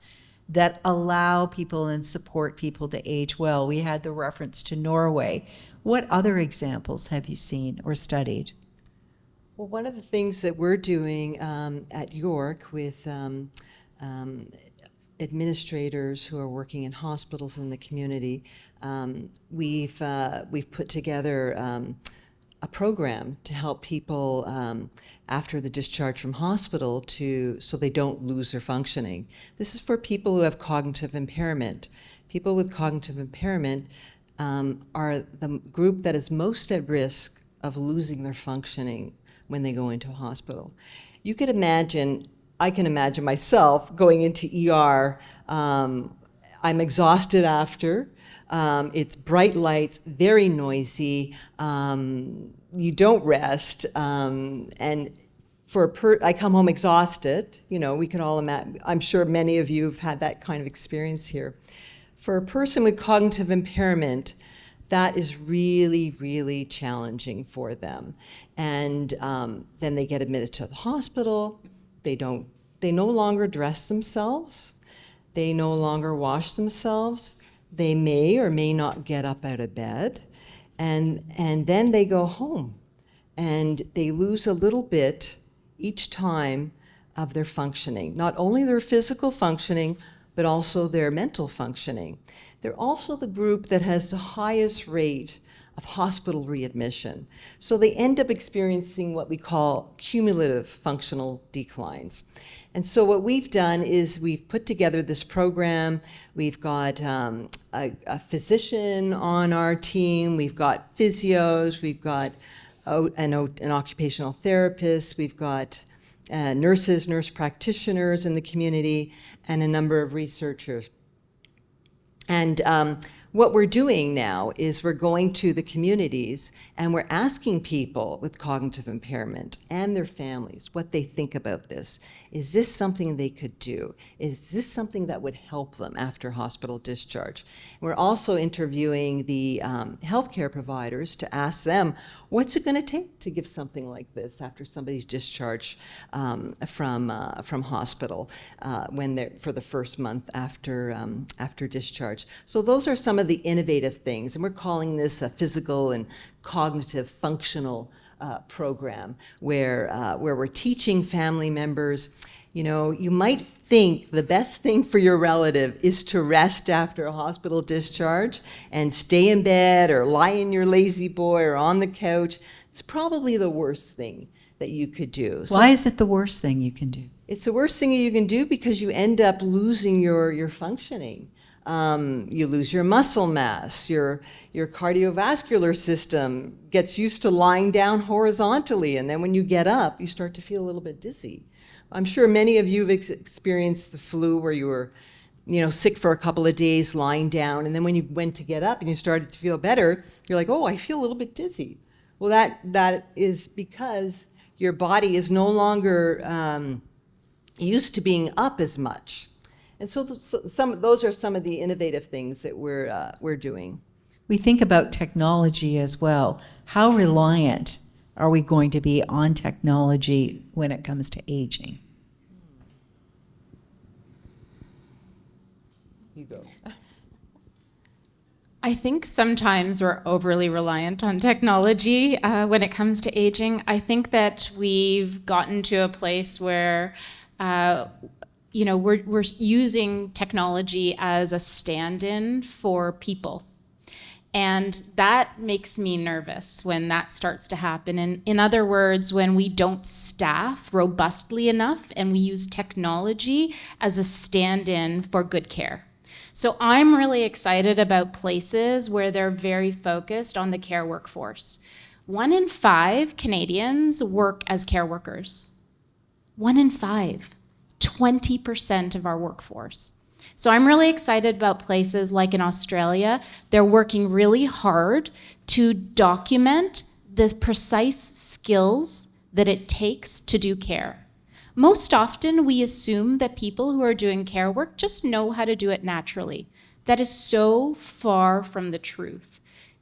that allow people and support people to age well. We had the reference to Norway. What other examples have you seen or studied? Well, one of the things that we're doing at York with administrators who are working in hospitals in the community, we've put together a program to help people after the discharge from hospital so they don't lose their functioning. This is for people who have cognitive impairment. People with cognitive impairment are the group that is most at risk of losing their functioning when they go into a hospital. You could imagine, I can imagine myself going into ER. I'm exhausted after. It's bright lights, very noisy. You don't rest, and I come home exhausted. We can all imagine. I'm sure many of you have had that kind of experience here. For a person with cognitive impairment, that is really, really challenging for them. And then they get admitted to the hospital. They no longer dress themselves. They no longer wash themselves. They may or may not get up out of bed. And then they go home. And they lose a little bit each time of their functioning. Not only their physical functioning, but also their mental functioning. They're also the group that has the highest rate of hospital readmission. So they end up experiencing what we call cumulative functional declines. And so what we've done is we've put together this program. We've got a physician on our team. We've got physios. We've got an occupational therapist. We've got nurses, nurse practitioners in the community, and a number of researchers. And what we're doing now is we're going to the communities and we're asking people with cognitive impairment and their families what they think about this. Is this something they could do? Is this something that would help them after hospital discharge? We're also interviewing the healthcare providers to ask them, what's it going to take to give something like this after somebody's discharged from hospital when they're for the first month after discharge. So those are some of the innovative things, and we're calling this a physical and cognitive functional program where we're teaching family members, you know, you might think the best thing for your relative is to rest after a hospital discharge and stay in bed or lie in your lazy boy or on the couch. It's probably the worst thing that you could do. So Why is it the worst thing you can do? it's the worst thing you can do because you end up losing your functioning. You lose your muscle mass, your cardiovascular system gets used to lying down horizontally, and then when you get up, you start to feel a little bit dizzy. I'm sure many of you have experienced the flu where you were, you know, sick for a couple of days lying down, and then when you went to get up and you started to feel better, you're like, oh, I feel a little bit dizzy. Well, that is because your body is no longer used to being up as much. And so those are some of the innovative things that we're doing. We think about technology as well. How reliant are we going to be on technology when it comes to aging? You go. I think sometimes we're overly reliant on technology when it comes to aging. I think that we've gotten to a place where you know, we're using technology as a stand-in for people. And that makes me nervous when that starts to happen. And in other words, when we don't staff robustly enough and we use technology as a stand-in for good care. So I'm really excited about places where they're very focused on the care workforce. 1 in 5 Canadians work as care workers. 1 in 5. 20% of our workforce. So I'm really excited about places like in Australia. They're working really hard to document the precise skills that it takes to do care. Most often we assume that people who are doing care work just know how to do it naturally. That is so far from the truth.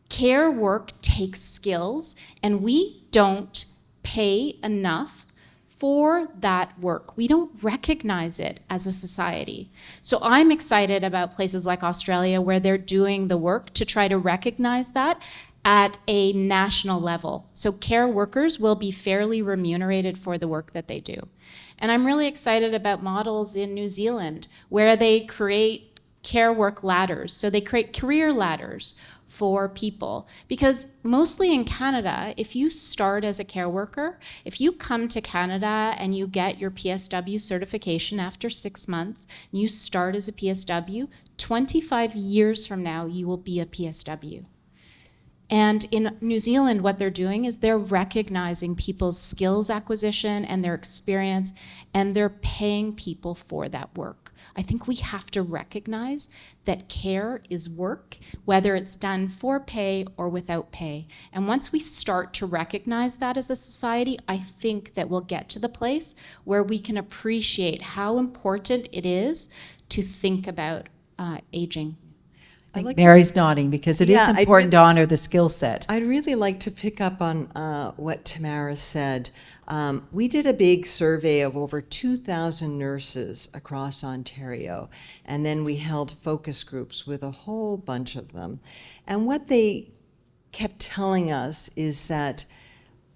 Care work takes skills, and we don't pay enough for that work. We don't recognize it as a society. So I'm excited about places like Australia where they're doing the work to try to recognize that at a national level. So care workers will be fairly remunerated for the work that they do. And I'm really excited about models in New Zealand where they create care work ladders. So they create career ladders for people. Because mostly in Canada, if you start as a care worker, if you come to Canada and you get your PSW certification after 6 months, and you start as a PSW, 25 years from now, you will be a PSW. And in New Zealand, what they're doing is they're recognizing people's skills acquisition and their experience, and they're paying people for that work. I think we have to recognize that care is work, whether it's done for pay or without pay. And once we start to recognize that as a society, I think that we'll get to the place where we can appreciate how important it is to think about aging. I'd like Mary's nodding because it is Yeah, I'd important to honor the skill set. I'd really like to pick up on what Tamara said. We did a big survey of over 2,000 nurses across Ontario, and then we held focus groups with a whole bunch of them. And what they kept telling us is that,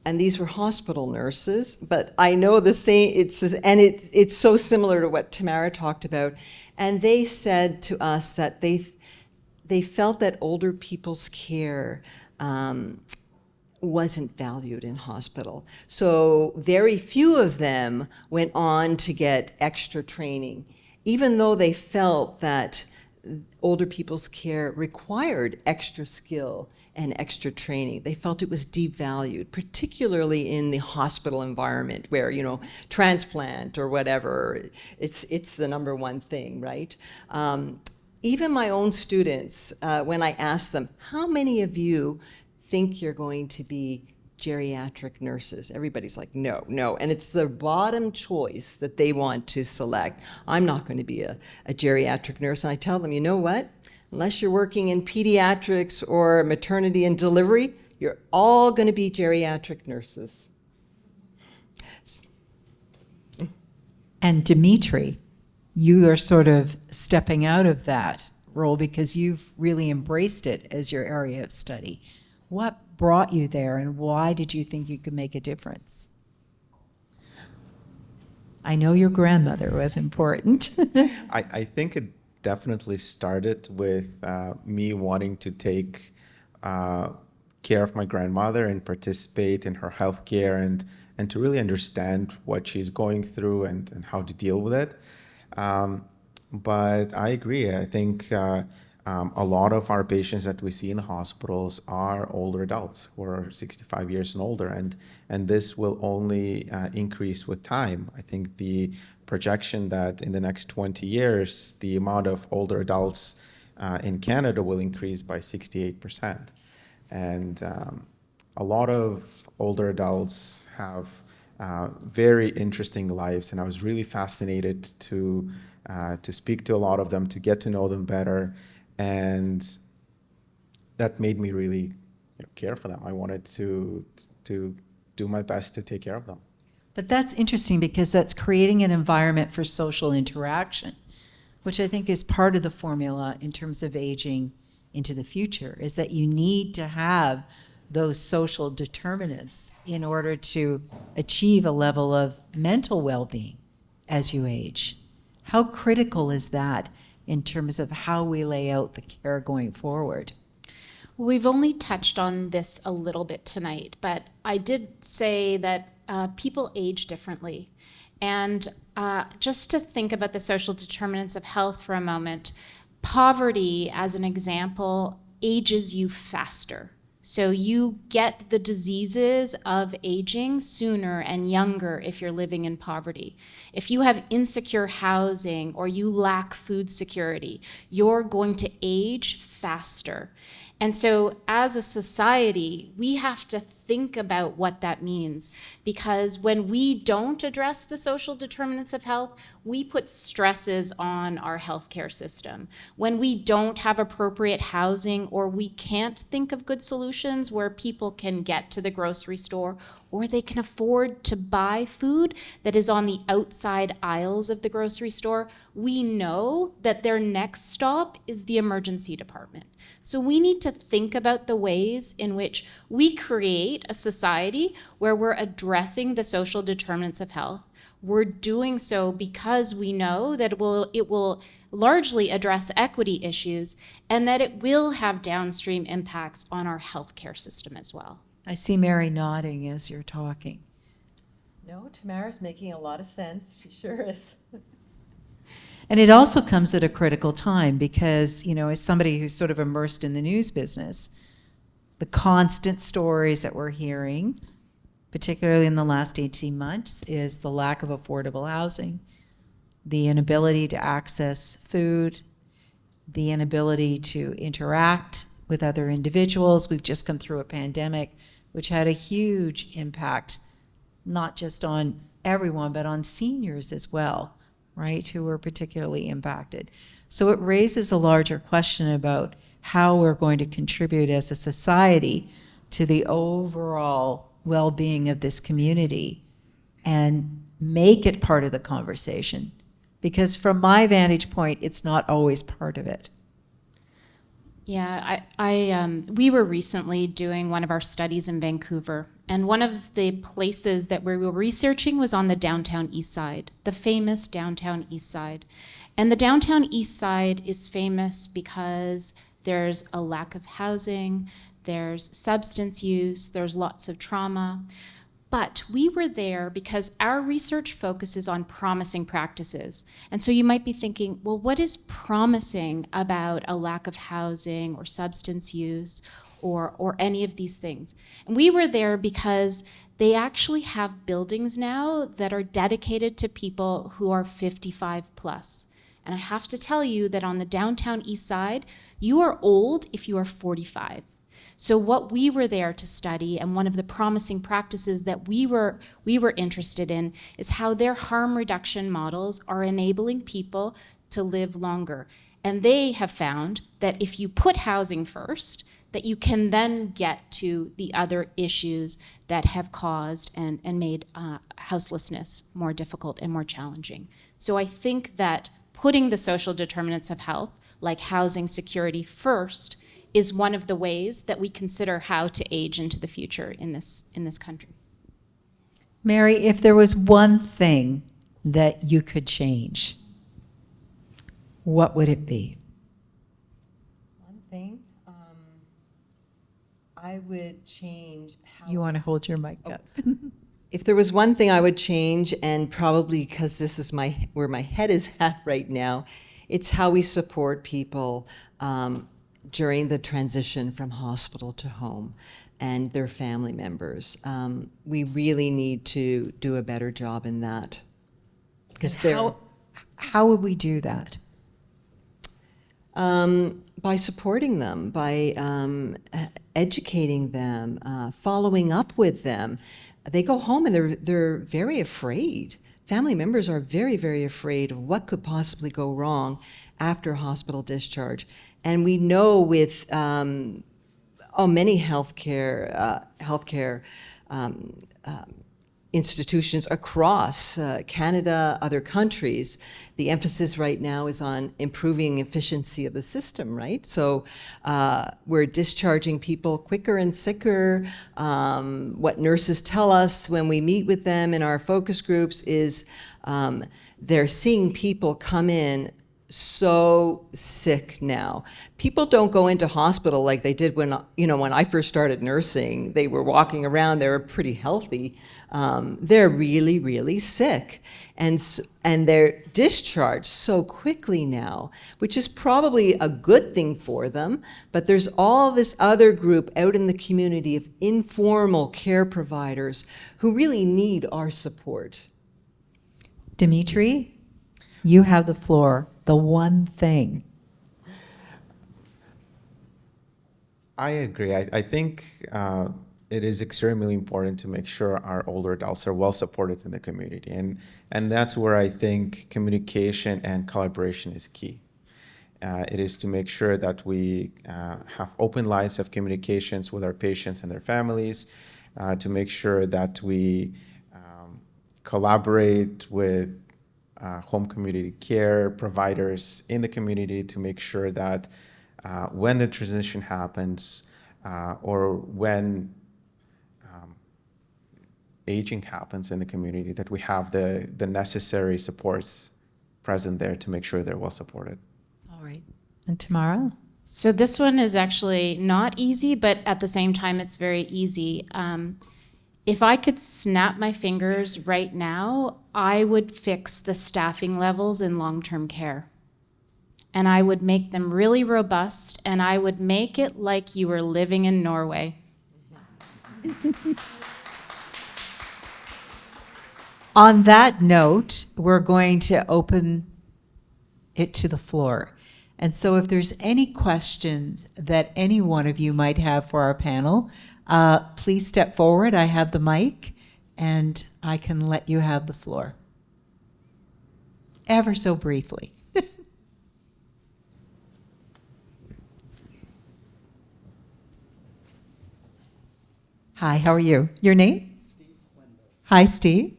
and these were hospital nurses, but I know the same, it's so similar to what Tamara talked about, and they said to us that they felt that older people's care wasn't valued in hospital. So very few of them went on to get extra training, even though they felt that older people's care required extra skill and extra training. They felt it was devalued, particularly in the hospital environment where, you know, transplant or whatever, it's the number one thing, right? Even my own students, when I ask them, how many of you think you're going to be geriatric nurses? Everybody's like, no, no. And it's the bottom choice that they want to select. I'm not going to be a geriatric nurse. And I tell them, you know what? Unless you're working in pediatrics or maternity and delivery, you're all going to be geriatric nurses. And Dimitri, you are sort of stepping out of that role because you've really embraced it as your area of study. What brought you there, and why did you think you could make a difference? I know your grandmother was important. I think it definitely started with me wanting to take care of my grandmother and participate in her healthcare and to really understand what she's going through and how to deal with it. But I agree. I think a lot of our patients that we see in the hospitals are older adults who are 65 years and older, and this will only increase with time. I think the projection that in the next 20 years, the amount of older adults in Canada will increase by 68%. And a lot of older adults have very interesting lives, and I was really fascinated to speak to a lot of them, to get to know them better, and that made me really care for them. I wanted to do my best to take care of them. But that's interesting because that's creating an environment for social interaction, which I think is part of the formula in terms of aging into the future, is that you need to have those social determinants in order to achieve a level of mental well-being as you age. How critical is that in terms of how we lay out the care going forward? We've only touched on this a little bit tonight, but I did say that people age differently. And just to think about the social determinants of health for a moment, poverty, as an example, ages you faster. So you get the diseases of aging sooner and younger if you're living in poverty. If you have insecure housing or you lack food security, you're going to age faster. And so as a society, we have to think about what that means, because when we don't address the social determinants of health, we put stresses on our healthcare system. When we don't have appropriate housing, or we can't think of good solutions where people can get to the grocery store, or they can afford to buy food that is on the outside aisles of the grocery store, we know that their next stop is the emergency department. So we need to think about the ways in which we create a society where we're addressing the social determinants of health. We're doing so because we know that it will largely address equity issues, and that it will have downstream impacts on our healthcare system as well. I see Mary nodding as you're talking. No, Tamara's making a lot of sense. She sure is. And it also comes at a critical time because, you know, as somebody who's sort of immersed in the news business, the constant stories that we're hearing, particularly in the last 18 months, is the lack of affordable housing, the inability to access food, the inability to interact with other individuals. We've just come through a pandemic, which had a huge impact, not just on everyone, but on seniors as well, right, who were particularly impacted. So it raises a larger question about how we're going to contribute as a society to the overall well-being of this community and make it part of the conversation. Because from my vantage point, it's not always part of it. Yeah, we were recently doing one of our studies in Vancouver, and one of the places that we were researching was on the downtown east side, the famous downtown east side. And the downtown east side is famous because there's a lack of housing, there's substance use, there's lots of trauma. But we were there because our research focuses on promising practices. And so you might be thinking, well, what is promising about a lack of housing or substance use or any of these things? And we were there because they actually have buildings now that are dedicated to people who are 55 plus. And I have to tell you that on the downtown east side, you are old if you are 45. So what we were there to study, and one of the promising practices that we were interested in, is how their harm reduction models are enabling people to live longer. And they have found that if you put housing first, that you can then get to the other issues that have caused and made houselessness more difficult and more challenging. So I think that putting the social determinants of health, like housing security first, is one of the ways that we consider how to age into the future in this country. Mary, if there was one thing that you could change, what would it be? One thing, I would change how... You want to hold your mic up. If there was one thing I would change, and probably because this is where my head is at right now, it's how we support people during the transition from hospital to home and their family members. We really need to do a better job in that. How would we do that? By supporting them, by educating them, following up with them. They go home and they're very afraid. Family members are very, very afraid of what could possibly go wrong after hospital discharge. And we know with many healthcare institutions across Canada, other countries, the emphasis right now is on improving efficiency of the system, right? So we're discharging people quicker and sicker. What nurses tell us when we meet with them in our focus groups is they're seeing people come in so sick now. People don't go into hospital like they did when I first started nursing. They were walking around, they were pretty healthy. They're really, really sick. And they're discharged so quickly now, which is probably a good thing for them. But there's all this other group out in the community of informal care providers who really need our support. Dimitri, you have the floor. The one thing. I agree. I think it is extremely important to make sure our older adults are well supported in the community. And that's where I think communication and collaboration is key. It is to make sure that we have open lines of communications with our patients and their families, to make sure that we collaborate with home community care providers in the community to make sure that when the transition happens or when aging happens in the community, that we have the necessary supports present there to make sure they're well supported. All right. And Tamara? So this one is actually not easy, but at the same time, it's very easy. If I could snap my fingers right now, I would fix the staffing levels in long-term care. And I would make them really robust, and I would make it like you were living in Norway. On that note, we're going to open it to the floor. And so if there's any questions that any one of you might have for our panel, please step forward. I have the mic, and I can let you have the floor. Ever so briefly. Hi, how are you? Your name? Hi, Steve.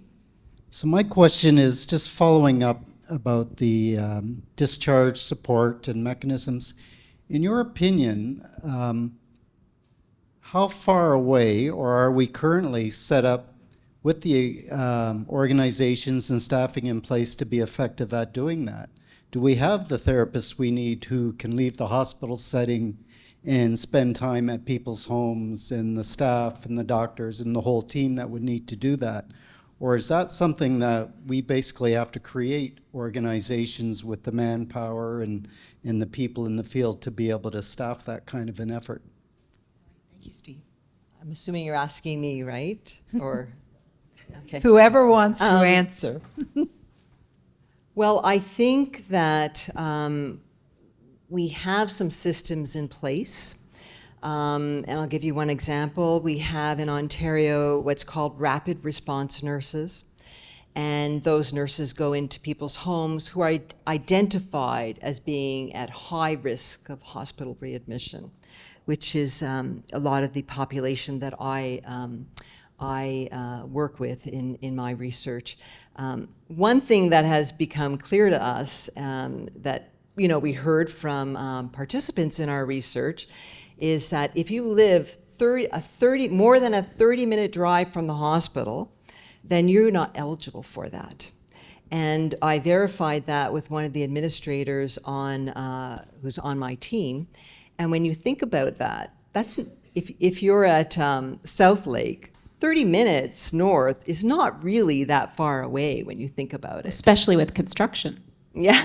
So my question is just following up about the discharge support and mechanisms. In your opinion, how far away, or are we currently set up with the organizations and staffing in place to be effective at doing that? Do we have the therapists we need who can leave the hospital setting and spend time at people's homes, and the staff and the doctors and the whole team that would need to do that? Or is that something that we basically have to create organizations with the manpower and the people in the field to be able to staff that kind of an effort? Thank you, Steve. I'm assuming you're asking me, right? Or, okay. Whoever wants to answer. Well, I think that we have some systems in place. And I'll give you one example. We have in Ontario what's called rapid response nurses. And those nurses go into people's homes who are identified as being at high risk of hospital readmission, which is a lot of the population that I work with in my research. One thing that has become clear to us that we heard from participants in our research is that if you live more than a 30-minute drive from the hospital, then you're not eligible for that. And I verified that with one of the administrators who's on my team. And when you think about that, that's if you're at South Lake, 30 minutes north is not really that far away when you think about it. Especially with construction. Yeah,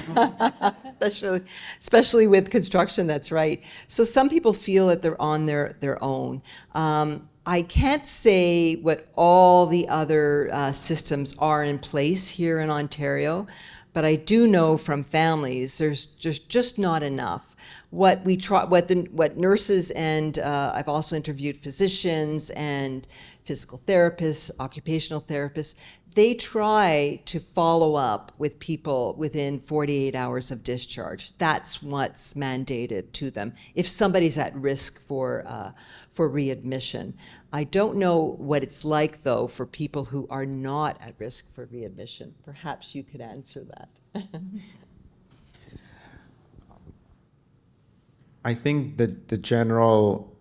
especially with construction, that's right. So some people feel that they're on their own. I can't say what all the other systems are in place here in Ontario, but I do know from families there's just not enough. What nurses and I've also interviewed physicians and physical therapists, occupational therapists. They try to follow up with people within 48 hours of discharge. That's what's mandated to them if somebody's at risk for readmission. I don't know what it's like, though, for people who are not at risk for readmission. Perhaps you could answer that. I think that the general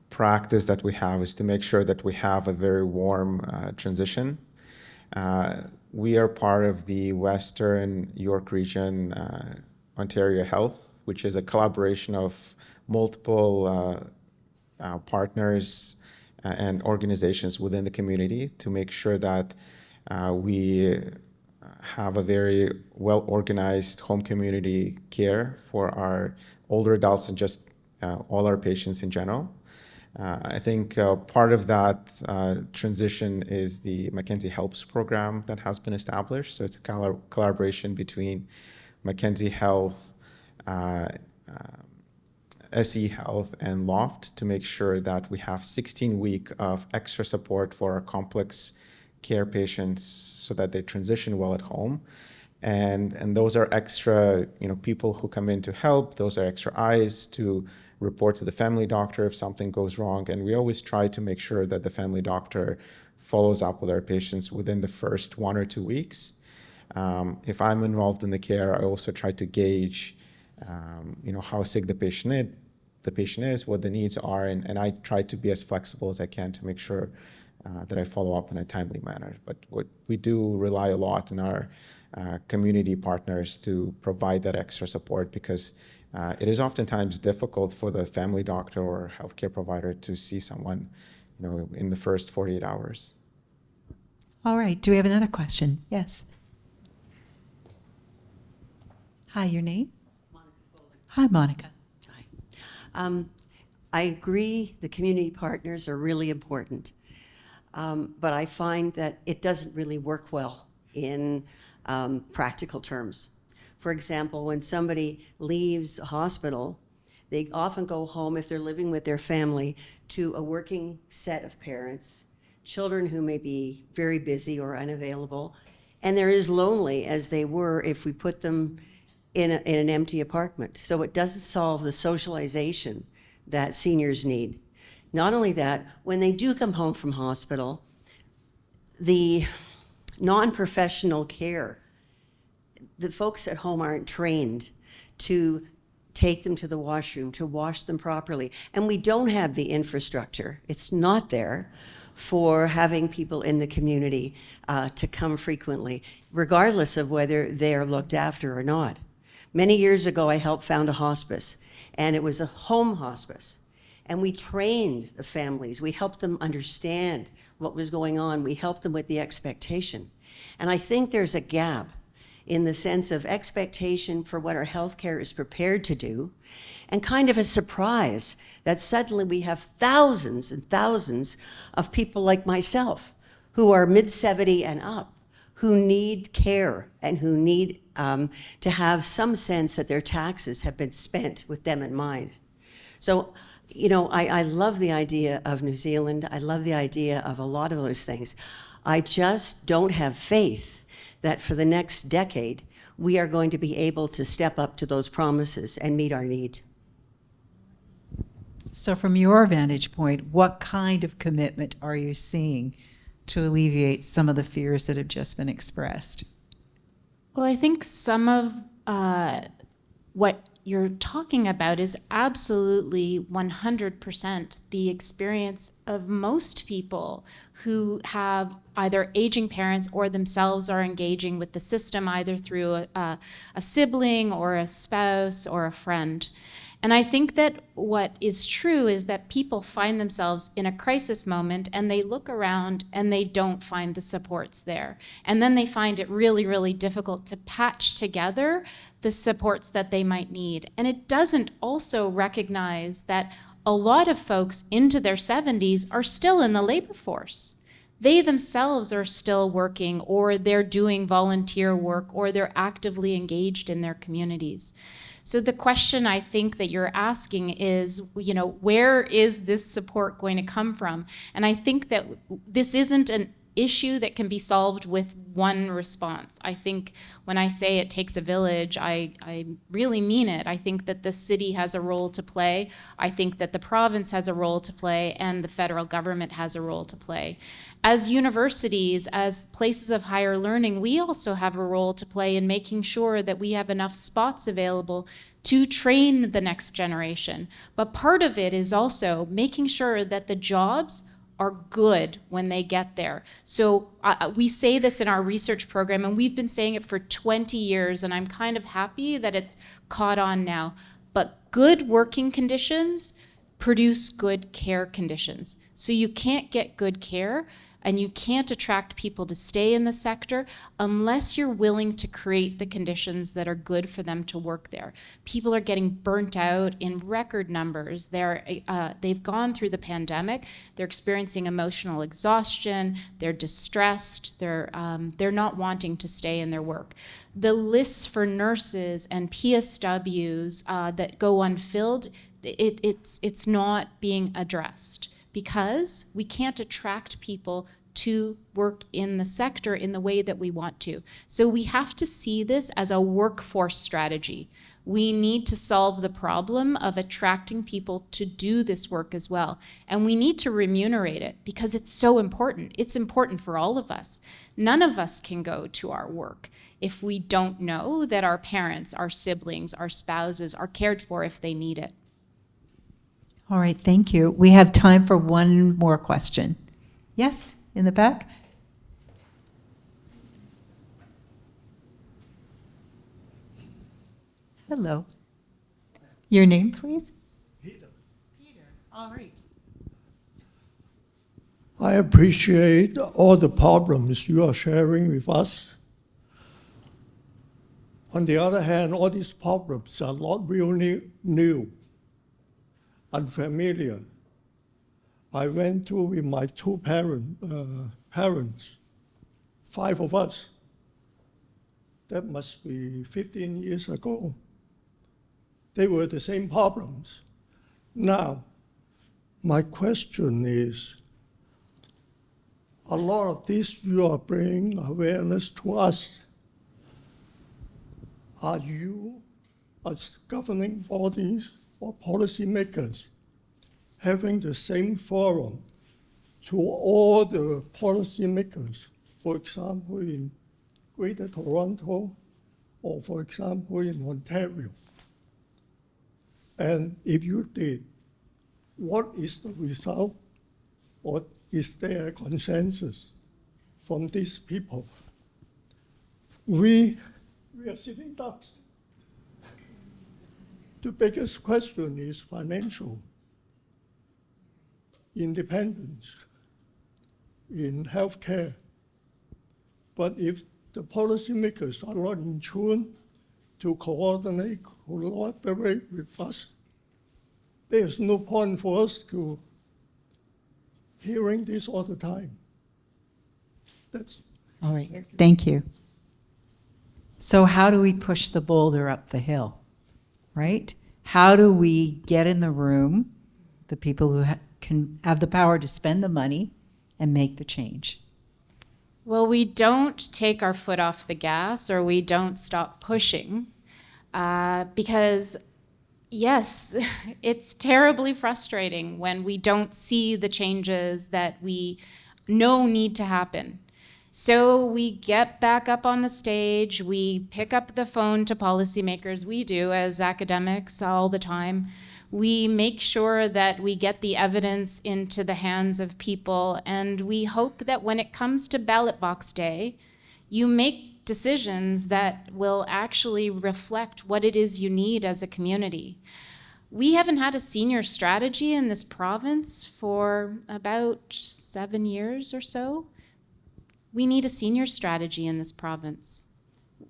practice that we have is to make sure that we have a very warm transition. We are part of the Western York Region Ontario Health, which is a collaboration of multiple partners and organizations within the community to make sure that we have a very well-organized home community care for our older adults and just all our patients in general. I think part of that transition is the Mackenzie Helps program that has been established. So it's a collaboration between Mackenzie Health, SE Health, and Loft to make sure that we have 16 weeks of extra support for our complex care patients so that they transition well at home. And those are extra, people who come in to help. Those are extra eyes to report to the family doctor if something goes wrong. And we always try to make sure that the family doctor follows up with our patients within the first 1 or 2 weeks. If I'm involved in the care, I also try to gauge, how sick the patient is, what the needs are, and I try to be as flexible as I can to make sure that I follow up in a timely manner. But we do rely a lot on our community partners to provide that extra support because it is oftentimes difficult for the family doctor or healthcare provider to see someone, in the first 48 hours. All right. Do we have another question? Yes. Hi, your name? Monica Foley. Hi, Monica. Hi. I agree the community partners are really important, but I find that it doesn't really work well in practical terms. For example, when somebody leaves a hospital, they often go home, if they're living with their family, to a working set of parents, children who may be very busy or unavailable, and they're as lonely as they were if we put them in an empty apartment. So it doesn't solve the socialization that seniors need. Not only that, when they do come home from hospital, the non-professional care, the folks at home aren't trained to take them to the washroom, to wash them properly. And we don't have the infrastructure. It's not there for having people in the community to come frequently, regardless of whether they are looked after or not. Many years ago, I helped found a hospice, and it was a home hospice. And we trained the families. We helped them understand what was going on. We helped them with the expectation. And I think there's a gap in the sense of expectation for what our healthcare is prepared to do, and kind of a surprise that suddenly we have thousands and thousands of people like myself who are mid-70 and up, who need care and who need to have some sense that their taxes have been spent with them in mind. So, you know, I love the idea of New Zealand. I love the idea of a lot of those things. I just don't have faith that for the next decade, we are going to be able to step up to those promises and meet our need. So from your vantage point, what kind of commitment are you seeing to alleviate some of the fears that have just been expressed? Well, I think some of what you're talking about is absolutely 100% the experience of most people who have either aging parents or themselves are engaging with the system either through a sibling or a spouse or a friend. And I think that what is true is that people find themselves in a crisis moment and they look around and they don't find the supports there. And then they find it really, really difficult to patch together the supports that they might need. And it doesn't also recognize that a lot of folks into their 70s are still in the labor force. They themselves are still working, or they're doing volunteer work, or they're actively engaged in their communities. So the question I think that you're asking is, you know, where is this support going to come from? And I think that this isn't an issue that can be solved with one response. I think when I say it takes a village, I really mean it. I think that the city has a role to play. I think that the province has a role to play, and the federal government has a role to play. As universities, as places of higher learning, we also have a role to play in making sure that we have enough spots available to train the next generation. But part of it is also making sure that the jobs are good when they get there. So we say this in our research program, and we've been saying it for 20 years, and I'm kind of happy that it's caught on now. But good working conditions produce good care conditions. So you can't get good care and you can't attract people to stay in the sector unless you're willing to create the conditions that are good for them to work there. People are getting burnt out in record numbers. They've gone through the pandemic. They're experiencing emotional exhaustion. They're distressed. They're not wanting to stay in their work. The lists for nurses and PSWs that go unfilled, it's not being addressed, because we can't attract people to work in the sector in the way that we want to. So we have to see this as a workforce strategy. We need to solve the problem of attracting people to do this work as well. And we need to remunerate it because it's so important. It's important for all of us. None of us can go to our work if we don't know that our parents, our siblings, our spouses are cared for if they need it. All right, thank you. We have time for one more question. Yes, in the back? Hello. Your name, please? Peter. Peter, all right. I appreciate all the problems you are sharing with us. On the other hand, all these problems are not really new, unfamiliar. I went through with my two parents, 5 of us. That must be 15 years ago. They were the same problems. Now, my question is, a lot of this you are bringing awareness to us. Are you, as governing bodies or policymakers, having the same forum to all the policymakers, for example, in Greater Toronto, or for example, in Ontario. And if you did, what is the result? Or is there a consensus from these people? We are sitting ducks. The biggest question is financial independence in healthcare. But if the policymakers are not in tune to coordinate, collaborate with us, there's no point for us to hearing this all the time. That's All right, thank you. So how do we push the boulder up the hill, right? How do we get in the room, the people who can have the power to spend the money and make the change? Well, we don't take our foot off the gas, or we don't stop pushing, because yes, it's terribly frustrating when we don't see the changes that we know need to happen. So we get back up on the stage, we pick up the phone to policymakers, we do as academics all the time. We make sure that we get the evidence into the hands of people, and we hope that when it comes to ballot box day, you make decisions that will actually reflect what it is you need as a community. We haven't had a senior strategy in this province for about 7 years or so. We need a senior strategy in this province.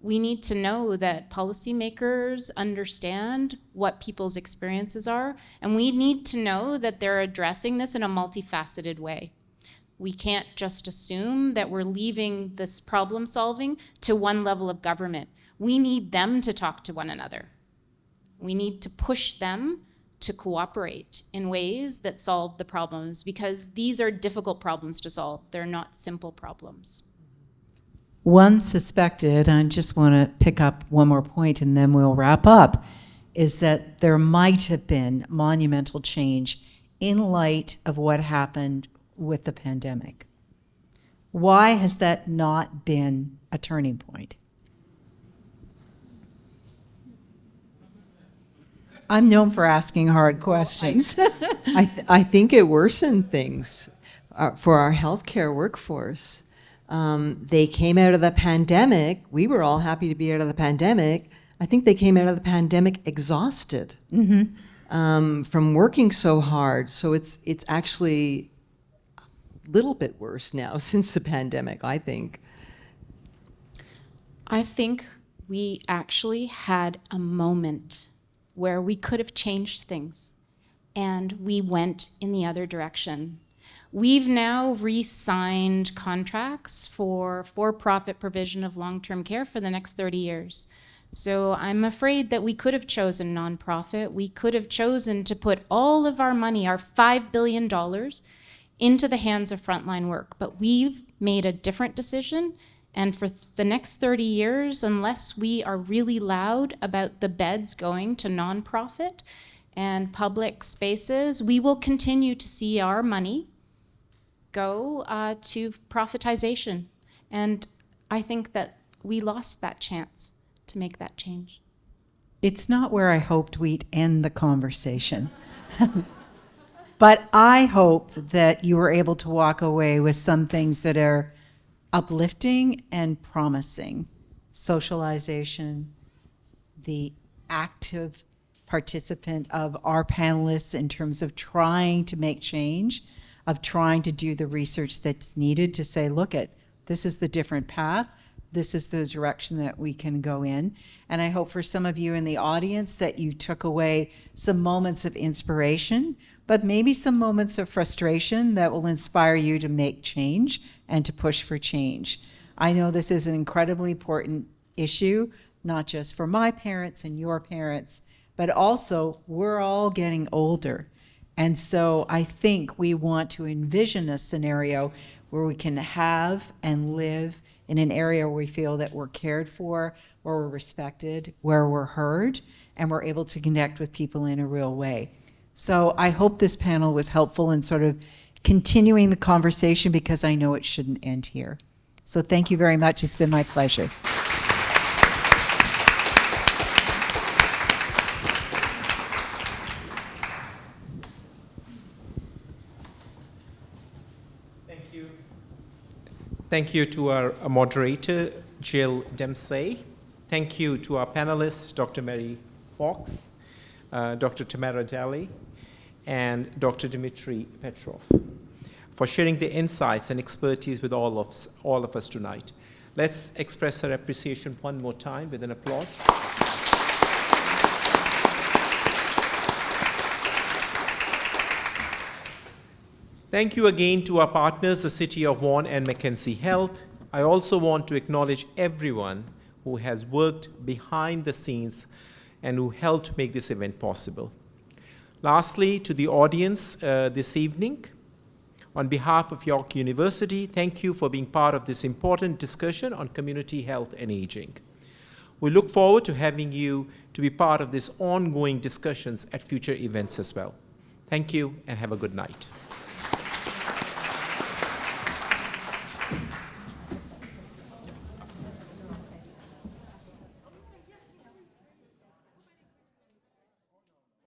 We need to know that policymakers understand what people's experiences are, and we need to know that they're addressing this in a multifaceted way. We can't just assume that we're leaving this problem solving to one level of government. We need them to talk to one another. We need to push them to cooperate in ways that solve the problems, because these are difficult problems to solve. They're not simple problems. One suspected, I just want to pick up one more point and then we'll wrap up, is that there might have been monumental change in light of what happened with the pandemic. Why has that not been a turning point? I'm known for asking hard questions. I think it worsened things for our healthcare workforce. They came out of the pandemic. We were all happy to be out of the pandemic. I think they came out of the pandemic exhausted from working so hard. So it's actually a little bit worse now since the pandemic, I think. I think we actually had a moment where we could have changed things, and we went in the other direction. We've now re-signed contracts for for-profit provision of long-term care for the next 30 years. So I'm afraid that we could have chosen nonprofit. We could have chosen to put all of our money, our $5 billion, into the hands of frontline work. But we've made a different decision. And for the next 30 years, unless we are really loud about the beds going to nonprofit and public spaces, we will continue to see our money go to profitization. And I think that we lost that chance to make that change. It's not where I hoped we'd end the conversation. But I hope that you were able to walk away with some things that are uplifting and promising. Socialization, the active participant of our panelists in terms of trying to make change, of trying to do the research that's needed to say, look, this is the different path, this is the direction that we can go in. And I hope for some of you in the audience that you took away some moments of inspiration, but maybe some moments of frustration that will inspire you to make change and to push for change. I know this is an incredibly important issue, not just for my parents and your parents, but also we're all getting older. And so I think we want to envision a scenario where we can have and live in an area where we feel that we're cared for, where we're respected, where we're heard, and we're able to connect with people in a real way. So I hope this panel was helpful in sort of continuing the conversation, because I know it shouldn't end here. So thank you very much. It's been my pleasure. Thank you. Thank you to our moderator, Jill Dempsey. Thank you to our panelists, Dr. Mary Fox, Dr. Tamara Daly, and Dr. Dmitry Petrov, for sharing their insights and expertise with all of us tonight. Let's express our appreciation one more time with an applause. Thank you again to our partners, the City of Vaughan and Mackenzie Health. I also want to acknowledge everyone who has worked behind the scenes and who helped make this event possible. Lastly, to the audience this evening, on behalf of York University, thank you for being part of this important discussion on community health and aging. We look forward to having you to be part of these ongoing discussions at future events as well. Thank you and have a good night.